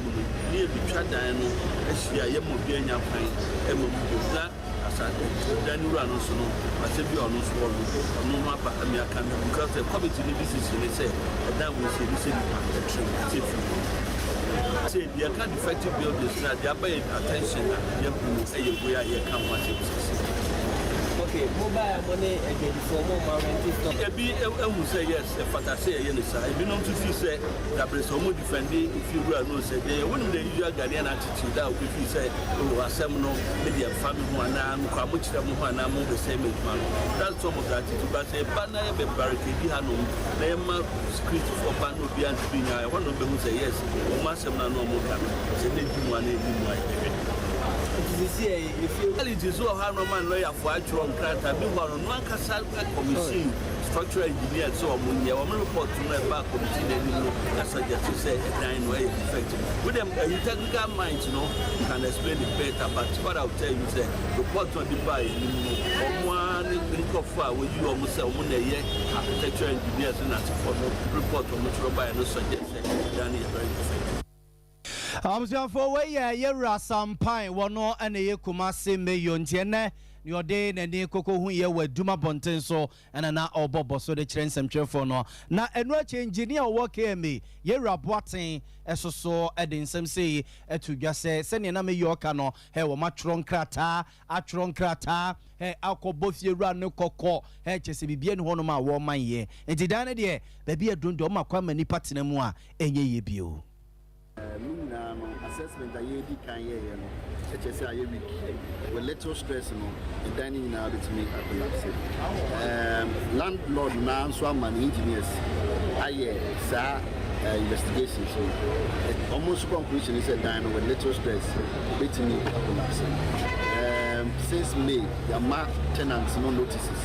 near the Chadano, as she are being your friend, and will do that. Then you run also, I said, you are not swallowed, no mapper, American, because the committee business, they say, and that will say, this is the say, they are defective buildings, they are paying attention, they are here, come watch it. Okay, mobile money again for more rental. I will say yes, if I say yes, I be known to say that there's some defending if you will not say they wouldn't the usual Ghanaian attitude that if you say, oh, a seminal, maybe a family one, how much the Muhana move the same man. That's some of that attitude, but say, Banner, a barricade, Hano, they are script for Bano beyond being I want to say yes, or Massamana no more coming. Say, they do one in if you it is so hard man lawyer for actual crata be one on casal commission structural engineer so when you report to my back committee then as I just say nine way effective with them technical mind you know you can explain it better but what I'll tell you say report on the buy one with you almost architectural engineers and for report on the buy no suggest very effective. For way yera Sompa wono ene ye Kumasi Mayor ntiene ni ode na ni koko hu ye waduma bonten so ena na obobo so de kire nsɛmtwerɛfo no na enu ache engineer wo KMA yera boaten esoso ede nsɛm sei etu dwase ne na me yoka no he wo matwron krata he akɔbɔ fiewura ne kɔkɔ he kyese bibie ne hono ma wo man ye enti dan ne de ba bia dondo ma kwa mani patena mu a enye ye bio assessment I did can hear HSI week with little stress and dining now to me landlord now so many engineers I investigation so almost conclusion is a dine with little stress between me since May the mark tenants no notices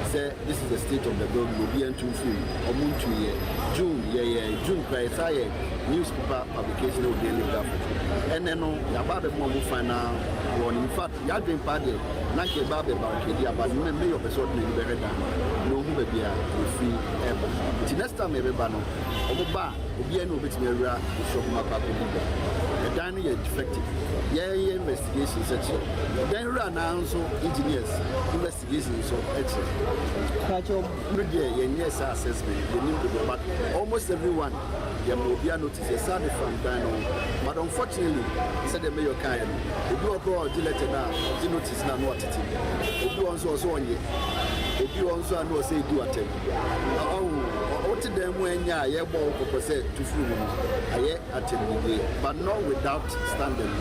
say this is the state of the building. We'll be into film. June, June, newspaper publication of daily graphic. And then about the more final one. In fact, you're doing party. Nanke Babe Barcadia, but you may have a sort of very down. No, who be a free ever. The next time, everybody, Oba, Obiano Bitmera, Shop Mapa, the dining is defective. Yeah, investigation section. Then run also engineers, investigation so excellent. Yes, assessment, the new people, but almost everyone. There will be a notice, a sad from Dino. But unfortunately, said the mayor kind. If you are called Gillette now, the notice now what it is. If you also saw you, if you also know, say, do attempt. Oh, what to them when you are able to say to food, I attempt, but not without standing.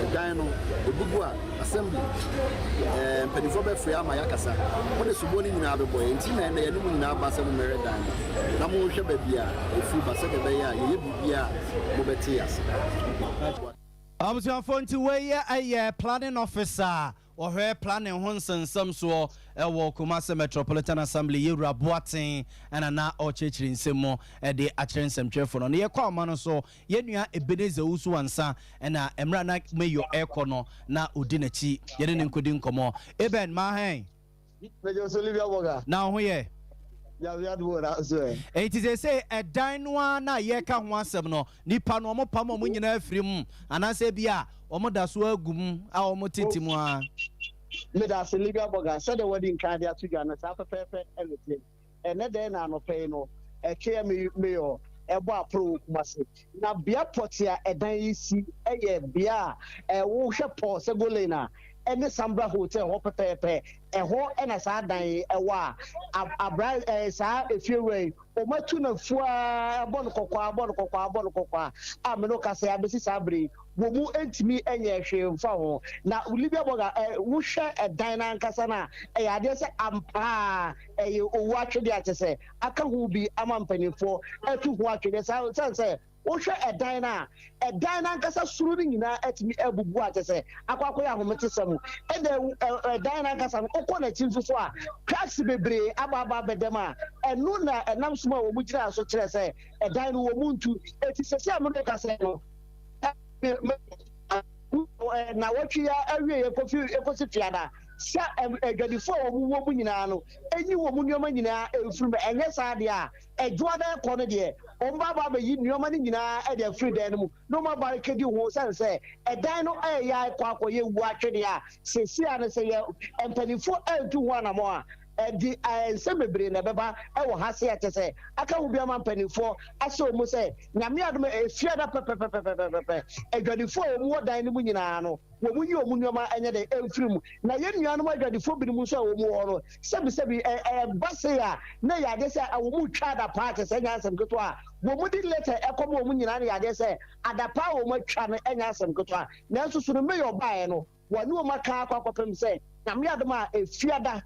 A dino, the Bugua assembly, and Pennyfobe Freya Mayakasa. What is supporting in our boy, and Tina and the enemy in our Bassam Meridan. Namu Shababia, a free Bassabaya. I was your phone to where a planning officer or her planning Honson some so a Kumasi Metropolitan Assembly, Yura Boating, and a na or church in Simo at the Achern some cheerful on the air man so Yenya Ebenezer Usu and Sa and a Emranak may your air corner na Udinachi, Yenin couldn't come on. Eben Mahe now here. It is a say a dine na ye can one seven nipa no mo pamo mo nyina afiri mu anase bia o mo da so agum a o mo titimwa me da se libya boga said the wedding card ya to Ghana sa pepe everything and then na no pay no e ke me yo e bo apro kumase na bia potia e dan yisi e ye bia e wo hwe po se golena any Sambra hotel ho pepe e ho na sa dan e wa abra sa e fiwe o matu na fua bon kokwa ameno ka se abesi sabre wo mu entimi enye hwe mfa ho na Libya boga wo hwe e dan na nkasa na e ya de se ampa e owu atwede atese aka hu bi amampanifo atu hu atwede sa se Osha a dina nkasa suru ni nyina etimi ebubu atese akwakọ ya homete samu e de dina nkasa okọ na chinfu so a cracks bebre ababa bedema enu na enam suma wo mu gira so kire se e dina wo muntu eti sese amdo kasa no na watwi ya awie ekosi fiada sa edwadifo wo mu nyina no enyi wo mu nyoma nyina efuru enye sa de a edwoada ko no de o baba be yi nyoma nyina e de free den mu no ma barricade ho sense edan no ya kwakoye wu atwede a sesi a no se ye empanifo antu ho anamo a di semebre na beba e wo hase atese aka hu bia mampanifo ase o mu se nyame adom efiada pepepepepepe edwadifo o mu dan no mu nyina no wo mu yi o mu nyoma enye de emfiri na ye nuanom adwadifo bi mu so wo mu ho no sebi base a na ya de se wo mu twa da party se nya asem keto a wo mu di letter ekomo wo mu nyina na ya de se adapa wo mu twa no enya asem keto a na nso so no me yo bae no wo ne wo maka akwakopem se nyame adom a efiada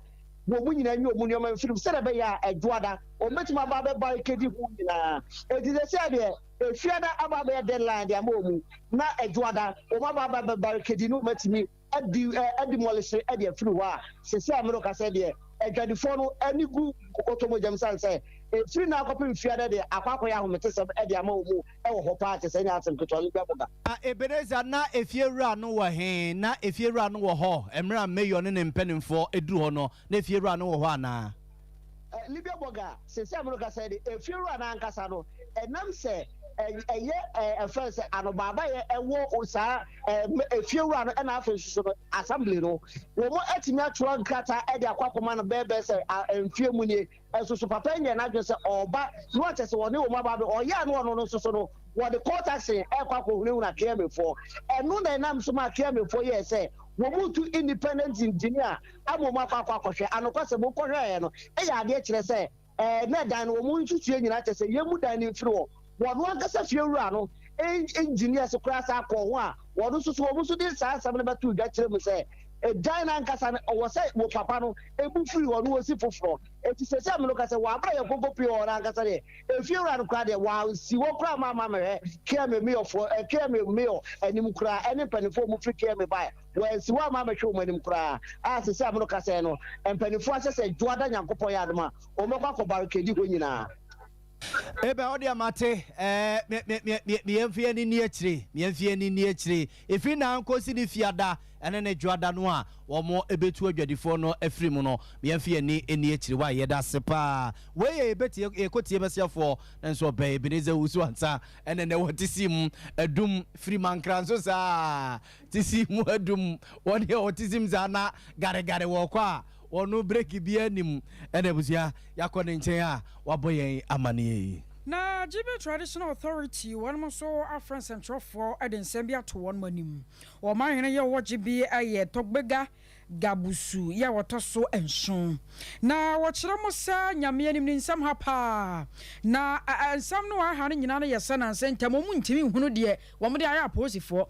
wo mu nyina nyi o mu nyoma mfiri se be ya edwoada o metima ba be barricade hu nyina edide se de efiada aba be deadline de amomu na edwoada o ma ba be barricade no metimi adi molise adi afiri ho a sese amero ka se de edwadifo no ani gu kokotomo jamsan se efiri na akopim fiada de akwakọ ya homete se adi amomu e wo ho party se nya atem keto libya boga Ebeneza na efiewura no wo he na efiewura no wo ho emra mayor ne mpanimfo eduru ho no na efiewura no wo ho ana libya boga sese amero ka se de efiewura na ankasa no enam se first anobaba ye ewo osa efiewura no na afensuso no assembly no wo mo atimi atro nkata e de akwakoma no bebe se emfiemu nie esusu papa nye na dwese oba no atese woni wo maba be oya no no suso no wo de court action ekwakọ na KM4 enu na nam so ma KM4 ye se wo mutu independent engineer amoma akwakọhwe anokwase bo kọhwe no e ya de kire se na dan wo mu ntutu nyina atese ye mu dan ni firi wo no ankasa fiewura no engineers kura sa akọ ho a wono susu wo musu di sa asem na batu ga kire mu se dan na nkasa o say wo papa no ebu free wo no wo si foforo eti se am no kasa wa abra ye gogo pie o na nkasa de efi ura no kwa de wa si wo pra mama me care me of care me anim kura ene panifo mu free care me ba wa si wa mama hwe mu anim kura a se am no kasa no panifo asese juada nyankopon ya adama o mekwa ko barkedi ho nyina ebe odi amate me enfie ni achire efi na nkosi ni fiada ene ne juada no a wo mo ebetu adwadifo no afiri mu no me enfie ni achire wa yeda sepa we ebeti ekotie besiafo nso be Ebeneze wusu ansa ene ne wotisim adum free man kranso sa tisimu adum woni wotisim za na gare wo kwa onu break bi anim ene busia yakone nchen a waboyen amane na Jibe Traditional Authority one mo so Afran Central for Edensembia to one manim o man hene ye wo Jibe aye togbega gabusu ya wotoso enson na wo kire mo sa nyame anim ni nsam ha pa na nsam no aha ne nyina no yesa na nsenta mo ntimi hunu de wo mo de aya aposifo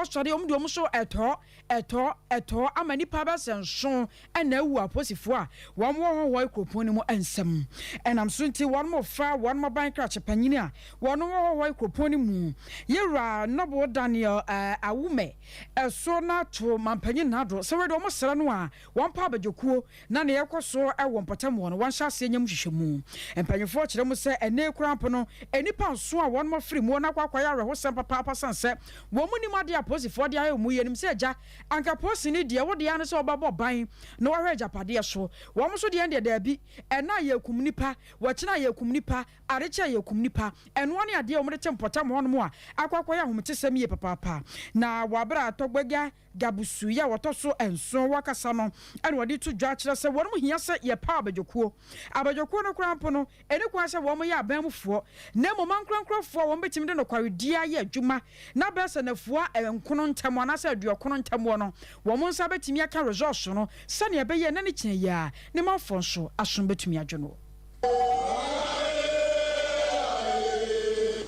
sori o mo de o mo so eto amani pa ba senson na awu aposifo a wo mo ho ikropon ni mo ensam enam so nti wo mo fa wo mo ban kra chepanyini a wo no ho ikropon ni mu yewra nobo Daniel awume eso na to mampanyin na do so we do mo sra no a won pa bajokuo na ne yekoso e won potamo no wan hyase nyam hwehwemu empanyefo kire mu se ene kurampo no enipa nso a won mo firi mu na kwakwaya areho sem papa sanse wo mu ni made aposifo de ayo mu yenim se agya anka posi ni de wo de ya no se obabo ban na wo hwe japade so wo mo so de ende da bi ena yekum nipa wo kina yekum nipa arecha yekum nipa eno ne ade o mo de tempotamo no mu a akwakwaya homtesem ye papa na wabra togbega gabusu ya wotoso enso wakasa no ene wodi to dwa kire se won mo hia se ye pa abajokuo no krampo no ene kwa se won mo ya abamfo na mo mankrankranfo won betim de no kwaredia ye adwuma na besa nafua enkono ntamo na se aduokono ntamo no won mo nsa betimi aka resource no se ne be ye na ne kyen ya ne manfo nso asom betumi adwono.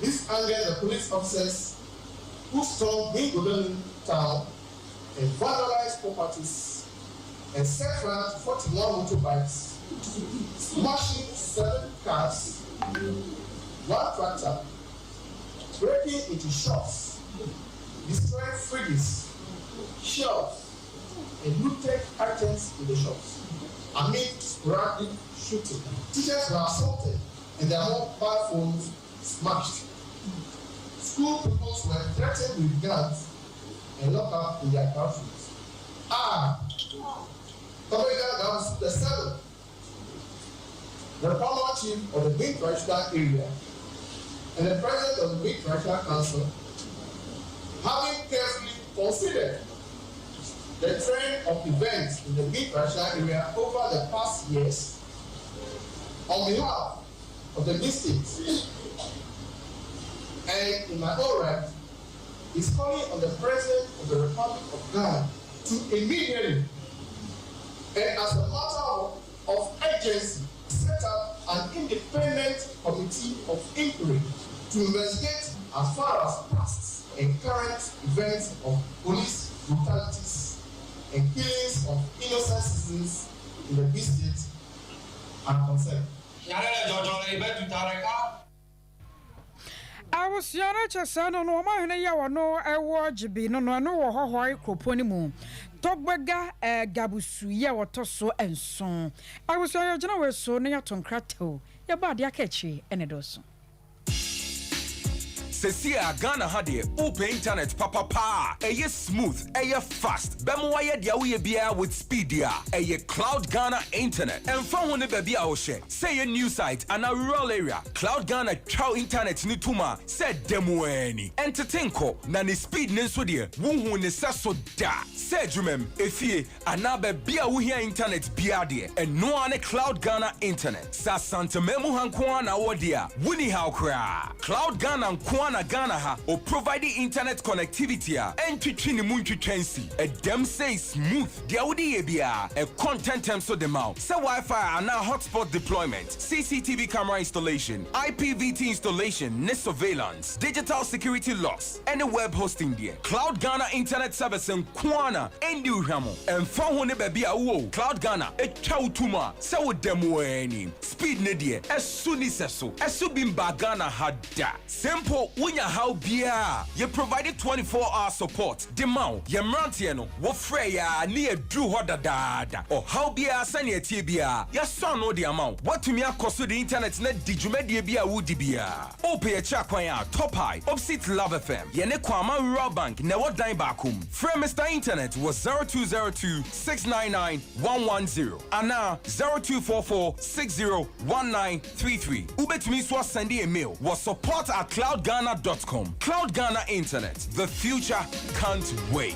This angered the police officers who stormed Wimbledon town and vandalized properties and set fire to 41 motorbikes, smashing 7 cars, 1 tractor, breaking into shops, destroying fridges, shelves, and looted items in the shops. Amid sporadic shooting, teachers were assaulted and their mobile phones smashed. School pupils were threatened with guns and locked up in their classrooms. Tomega the 7th, the former chief of the Big Traditional area and the president of the Big Traditional Council, having carefully considered the trend of events in the Big Traditional area over the past years, on behalf of the district and in my own right, is calling on the President of the Republic of Ghana to immediately and as a matter of urgency set up an independent committee of inquiry to investigate as far as past and current events of police brutalities and killings of innocent citizens in the district are concerned. I was Yana Chasano, no man, no, I watch be no hohoi croponimu. Togbega gabusu ya watoso and son. I was your general so near Tonkrato, your body a catchy and a dozen. Sesia Ghana hade open internet papa eye smooth eye fast bemo waye dia we bia with speedia eye Cloud Ghana internet and phone one baby a wo share say a new site and a rural area Cloud Ghana chow internet ni tuma said demo any entertainko na ni speed ne so de wo ne saso da say dwumem efie anabe bia wo hia internet bia de and no ane Cloud Ghana internet sa santa memu hanko na wo dia wuni how kra Cloud Ghana nko Ghana ha or providing internet connectivity and twitching the moon transi. A dem say smooth. The Audi ABR a content term so the mouth. So Wi-Fi and now hotspot deployment, CCTV camera installation, IPVT installation, net surveillance, digital security locks, and a web hosting there. Cloud Ghana internet service in Kwana and Ramo and Fahone baby awo. Cloud Ghana a chow tuma so demo any speed nedia as soon as so as subimba Ghana had that simple when you how beer you provided 24-hour support demand your mantiano what freya near drew hoda dada or how beer send your tibia your son know the amount what to me cost the internet net did you make the beer would beer open a chakwaya top high opposite Love FM yene kwama rural bank never dime bakum frame Mr. Internet was 0202 699 110 and now 0244 601933 ubet me so send a mail was support@cloudghana.com. Cloud Ghana Internet, the future can't wait.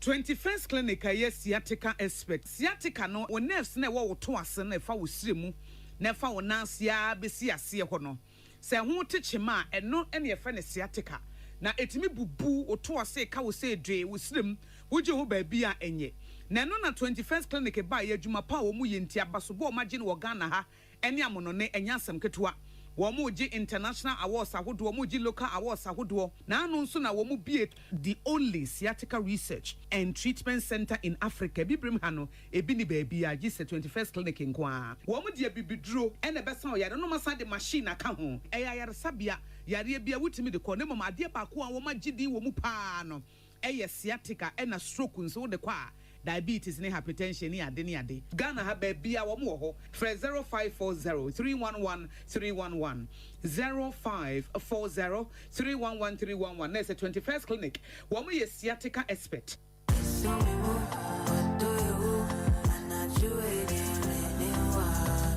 21st clinic yes sciatica expert sciatica no o nerves na wo to ase na fa wo siremu na fa wo nansia besi ase ho no se ho techema eno ene fa ne sciatica na etimi bubu o to ase ka wo se dwe wo sirem wo je ho ba bia enye na no na 21st clinic ba ye adwuma pa wo mu ye ntia baso bo o magye no Ghana ha ene amono ne enya asem ketewa Womuji international awards ahodo womuji local awards ahodo na anu nso na womu bie the only sciatica research and treatment center in Africa bibrim hano ebi ni baby a gise 21st clinic nkoa womu de bibiduro ene besa o yare no masa de machine aka ho eya yare sabia yare bia wutimi de ko ne mama ade ba ko a wo magidi womu pa no eye sciatica ena stroke nso de kwa diabetes ne hypertension ni ade ni ade Ghana ha ba bia wo mo ho for 0540 311 311 0540 311 311 na 21st clinic wo mo ye sciatica expert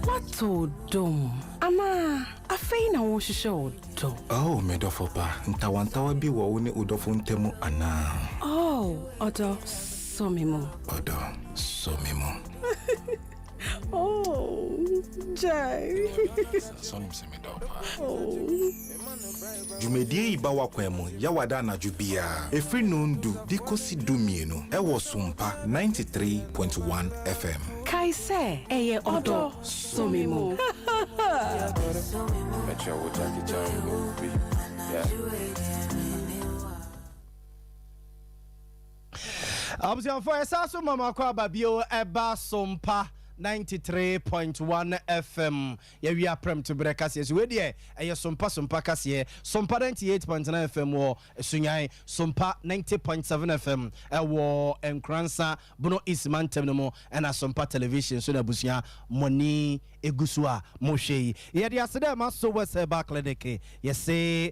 What to do? Ama, afei na wo hwehwe wo do. Oh, medofo pa. Ntawantawa bi wo ne udofo ntemu ana. Oh, odo somimo. Odo somimo. Oh, Jay. Sonim se medopa. Oh. Jumedie iba wakwemu ya wada na jubia. Efri nundu dikosi dumienu. Ewo Sompa 93.1 FM. Kaise eye odo somimo. Metro wo Jackie Chan movie. Yeah. Abusua for esaso mama kwa babio eba Sompa 93.1 FM. Yeah, we are prem to breakfast. Yes, we there. Sompa kasiye. Sompa 98.9 FM wo Sunyai. Sompa 90.7 FM. Wo Enkransa Bono Isman Temnemo and Sompa Television. So na busia money egusua moshei. Yeah, the asede maso west back clinic. Yes, say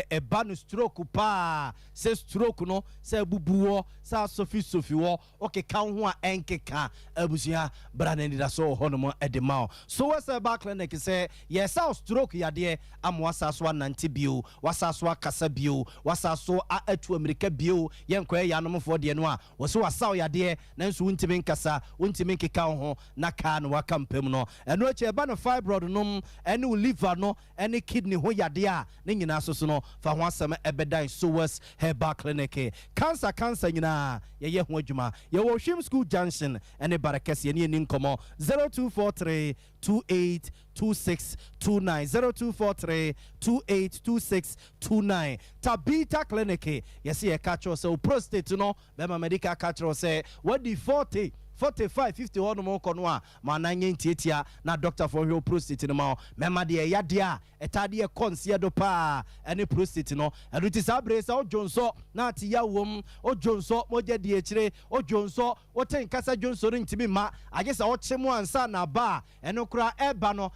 e banu stroke pa. Say stroke no. Say bubuo. Say Sophie wo. Okay, kan ho a enkeka abusia brand and that's all honomo edemao. So what's a back clinic say yes our stroke yade amwasaswa nanti bio wasaswa kasa bio wasaso atu america bio yenkwa yanom for de no a wose wasaw yade nanso wuntimi nkasa wuntimi nkeka ho na ka no wakampem no eno ache eba no fibroid nom ene liver no ene kidney ho yade a ne nyina so no fa ho asem ebedan so what's her back clinic cancer nyina ye ho adwuma ye wo hwim school junction ene barakese ye ni nkomo 0243 282629 0243 282629 Tabita Clinic. Yes, ye catch us so prostate no bema medical catch us say what the 40 45 50 on mo konwa ma nanye ntiatia na doctor for your prostate no ma mema de ya de a etade e konse do pa ene prostate no edu ti sabresa o jonso na ti ya wom o jonso moje de ekire o jonso o ten kasa jonso ntimi ma agesa o chemu ansa na ba ene kura eba no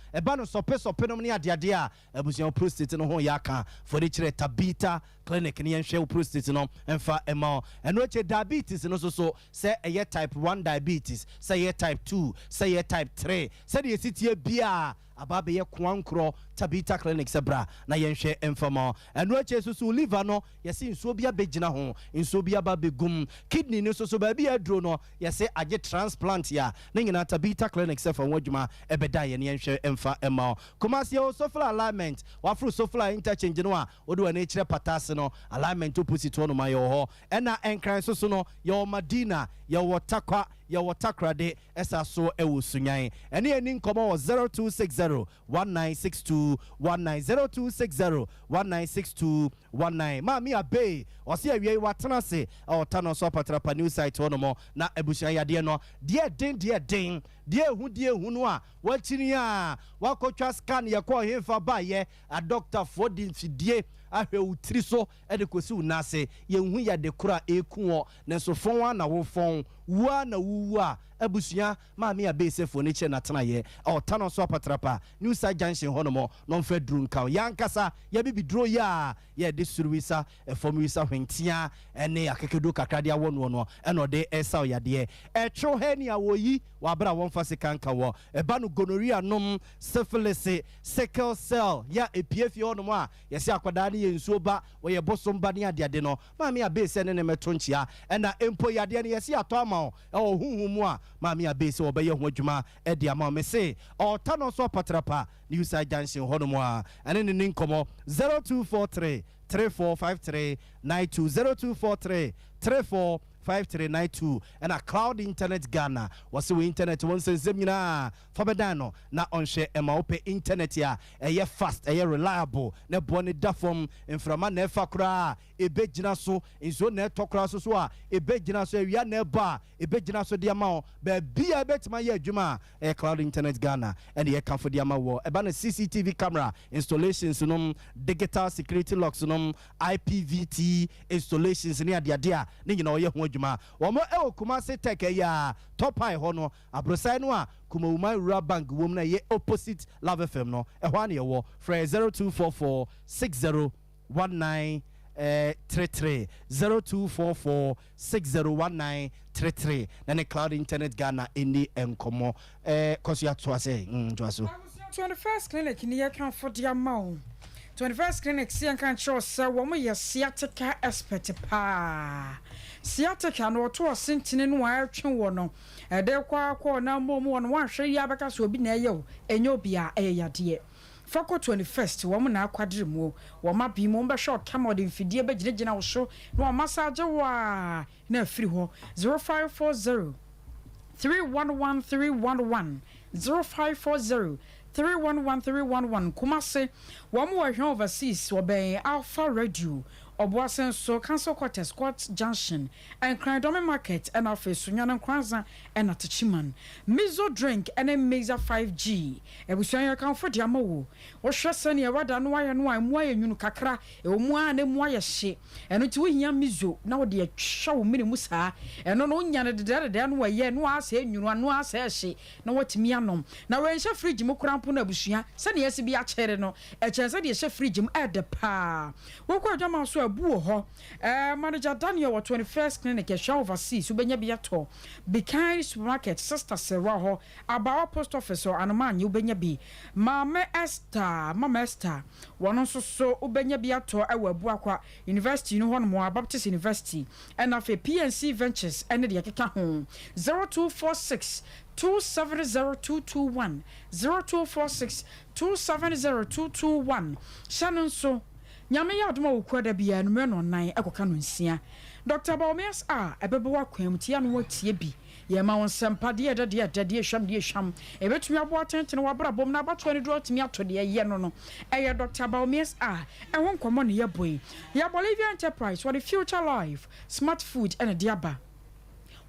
sope no ne ade a abusia prostate no ho ya ka for the kire Tabita Clinic ni enhwe prostate no emfa ema eno che diabetes no so say type 1 diabetes say type 2 say type 3 say the city bia aba be ye kwankro Tabita Clinic sebra na yenhwe emfama eno ache so liver no yesi nsuo bia begina ho nsuo bia ba begum kidney no so ba bia adro no yesi age transplant ya na nyina Tabita Clinic sefa wadwuma ebeda ye ne yenhwe emfa ema Kumasi o sofla alignment wafru sofla interchange no a odo na ekire patase no alignment opposite no ma yo ho ena enkran so no yo Madina yo Watakwa ya watakrade esa so ewo sunyan ene eni nkomo 0260 1962 190260 1962 ma mi abe osi awie watena se otano so patrapa new site wono mo na ebusuan yade no de hu no a wachini a wakotwa scan ye ko hemfa ba ye a doctor for di fidie ahwe utiri so ede kosi unase ye hu ya de kura eku na so fon na wo fon wa na wu a abusuan ma me abese fo ne che na tena ye o tano so patrapa new side junction hono mo no mfa duru nka yankasa ya bibidro ya ye de suruwisa efomwisa hwentia ene akekedo kakrade awono no eno de esa ya de etro heni awoyi wa bra won fa sekanka wo eba no gonorrhea nom syphilis sickle cell ya epiefi hono mo a ye se akwada ne ye nsuo ba wo ye bosomba ne ade no ma me abese ne meto nchia ena empo yade ne ye se ato ama o huhumu a ma me abese wo be ye ho adwuma e de ama me se o tano so patrapa new side junction hono mo a ene ne nkomo 0243 3453 92 0243 345392 and a cloud internet Ghana was we internet once zemina fabedano na onhye emaope internet ya eye fast eye reliable na bone dafom inframa na efa kura ebegina so inzo na etokura so a ebegina so awia na eba ebegina so de ama ba bia betima ye adwuma cloud internet Ghana and ye kan for de ama wo eba na CCTV camera installations no digital security locks no IPVT installations ni ade a ni nyina ye ho Wamo ewo Kumasi Tech ya top high hono abrosai no a Kumawuma Rural Bank wom na ye opposite Love FM no ehwa na ye wo fra 0244 6019 33 0244 6019 33 na ne cloud internet Ghana eni enkomo koso ya to ase njoaso 21st clinic ni ye kan for dia mawo 21st clinic si an kan show say wo mo ye sciatica expert pa sciatica no to asentine no atwe wo no e de kwa na momo no wa hwe ya beka so obi na eye o enye obi a eyade Fako 21st wo mo na akwadire mu wo ma bi mo be hwe kama de mfidie be ginegina wo so no massage wa na afiri ho 0540 311311 0540 311311 Kumasi wo mo hwe overseas wo ben Alpha Radio Obuasen so Council Quarters Court Junction and Crandome Market and Office Sunyana Kwanza and Atachiman Mizo drink and a Meza 5G Ebusuanya kan for dia mawo wo hwese ne wada no aye no amoa enwunu kakra e omoa na moa ye hye eno ti wo hia mizo na wo de atwa wo mini mu saa eno no nya ne de no waye no asa enwunu no asa hye na watimi anom na we hye fridge mu krampo na abusua se ne yesi bi a kere no e chense de hye fridge mu e de pa wo kwa dama so abu ho manager Daniel wa 21st clinic e show overseas ubenya bi ato Bekan supermarket sister Sewa ho about post office or anamanya ubenya bi mama Esther wono so ubenya bi ato ewa abu akwa university no hono mo Baptist University and afa PNC Ventures and de akeka ho 0246 270221 0246 270221 Shannon so nyame ya adoma wokwada bia no me no nan ekoka no nsia Dr. Baumes ebebewa kwamtia no watie bi ye ma won sempade de hwam ebetumi abo atentene wabra bom na abato ne do atumi atode ye no eye Dr. Baumes ehon nkomo ne ye boy ya Bolivia Enterprise for the future life smart food and diaba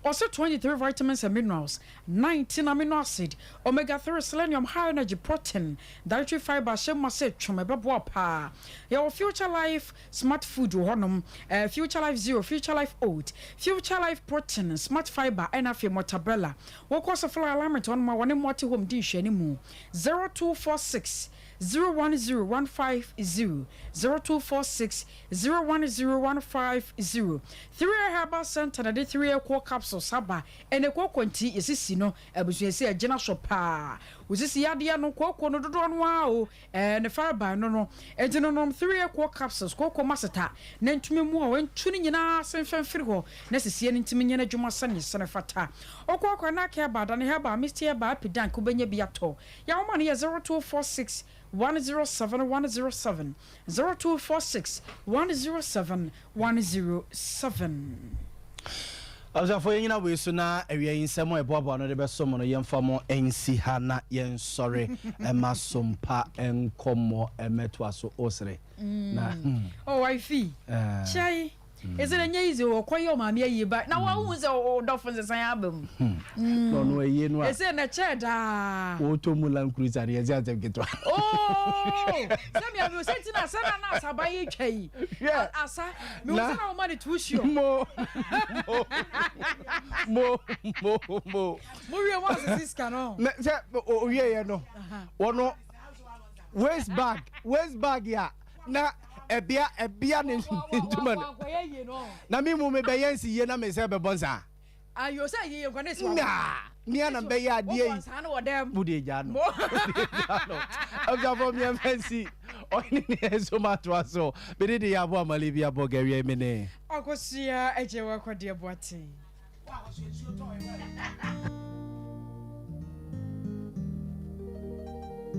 also 23 vitamins and minerals, 19 amino acid, omega-3 selenium, high energy protein, dietary fiber, shemase chomebebo pa. Your future life smart food honum, future life zero, future life oat, future life protein, smart fiber, and afi mortabella. What cause of fly alignment on my one multi home dish anymore? 0246 010150 0246 010150 3 herbal center and 3 core capsule capsules saba ene koko nti yesisi no abusuese agina shopa usisi yade no koko no dodo no a o ne fiber no ejino no 3 koko capsules koko maseta na ntumi mu a wantu ni nyina senfamfiri ho na sisi ne ntumi nyina dwuma sane sene fata okoko na ka bada ne heba mr ba pidan ko benya bi ato ya wo ma ne 0246 107 107 0246 107 107. Asa for yina we so na awia yinsemo eboabo no de beso mo no yemfa mo ensi ha na yen sore ema sompa enkomo emeto aso osre na oh wifi chai is it easy o koyo ma me yiba na wa hu se o dofo se san abam no no eye no a is it na cheda o to mulan cruiser ye za getwa oh se me abi o senti na se na asaba ye twai asa me o se na o ma de tushio mo we want to this canon se o ye no wono waist bag ya na ebia ne ntuma na mi mu me be yansi ye na me se be bonza ayo say ye kwa nesi wa ni ana be ya die yi bude ja no abja mi fancy oni ne so matwa so be de ya bo amale bia bo gawe me ne akosia eje wa kwa de boate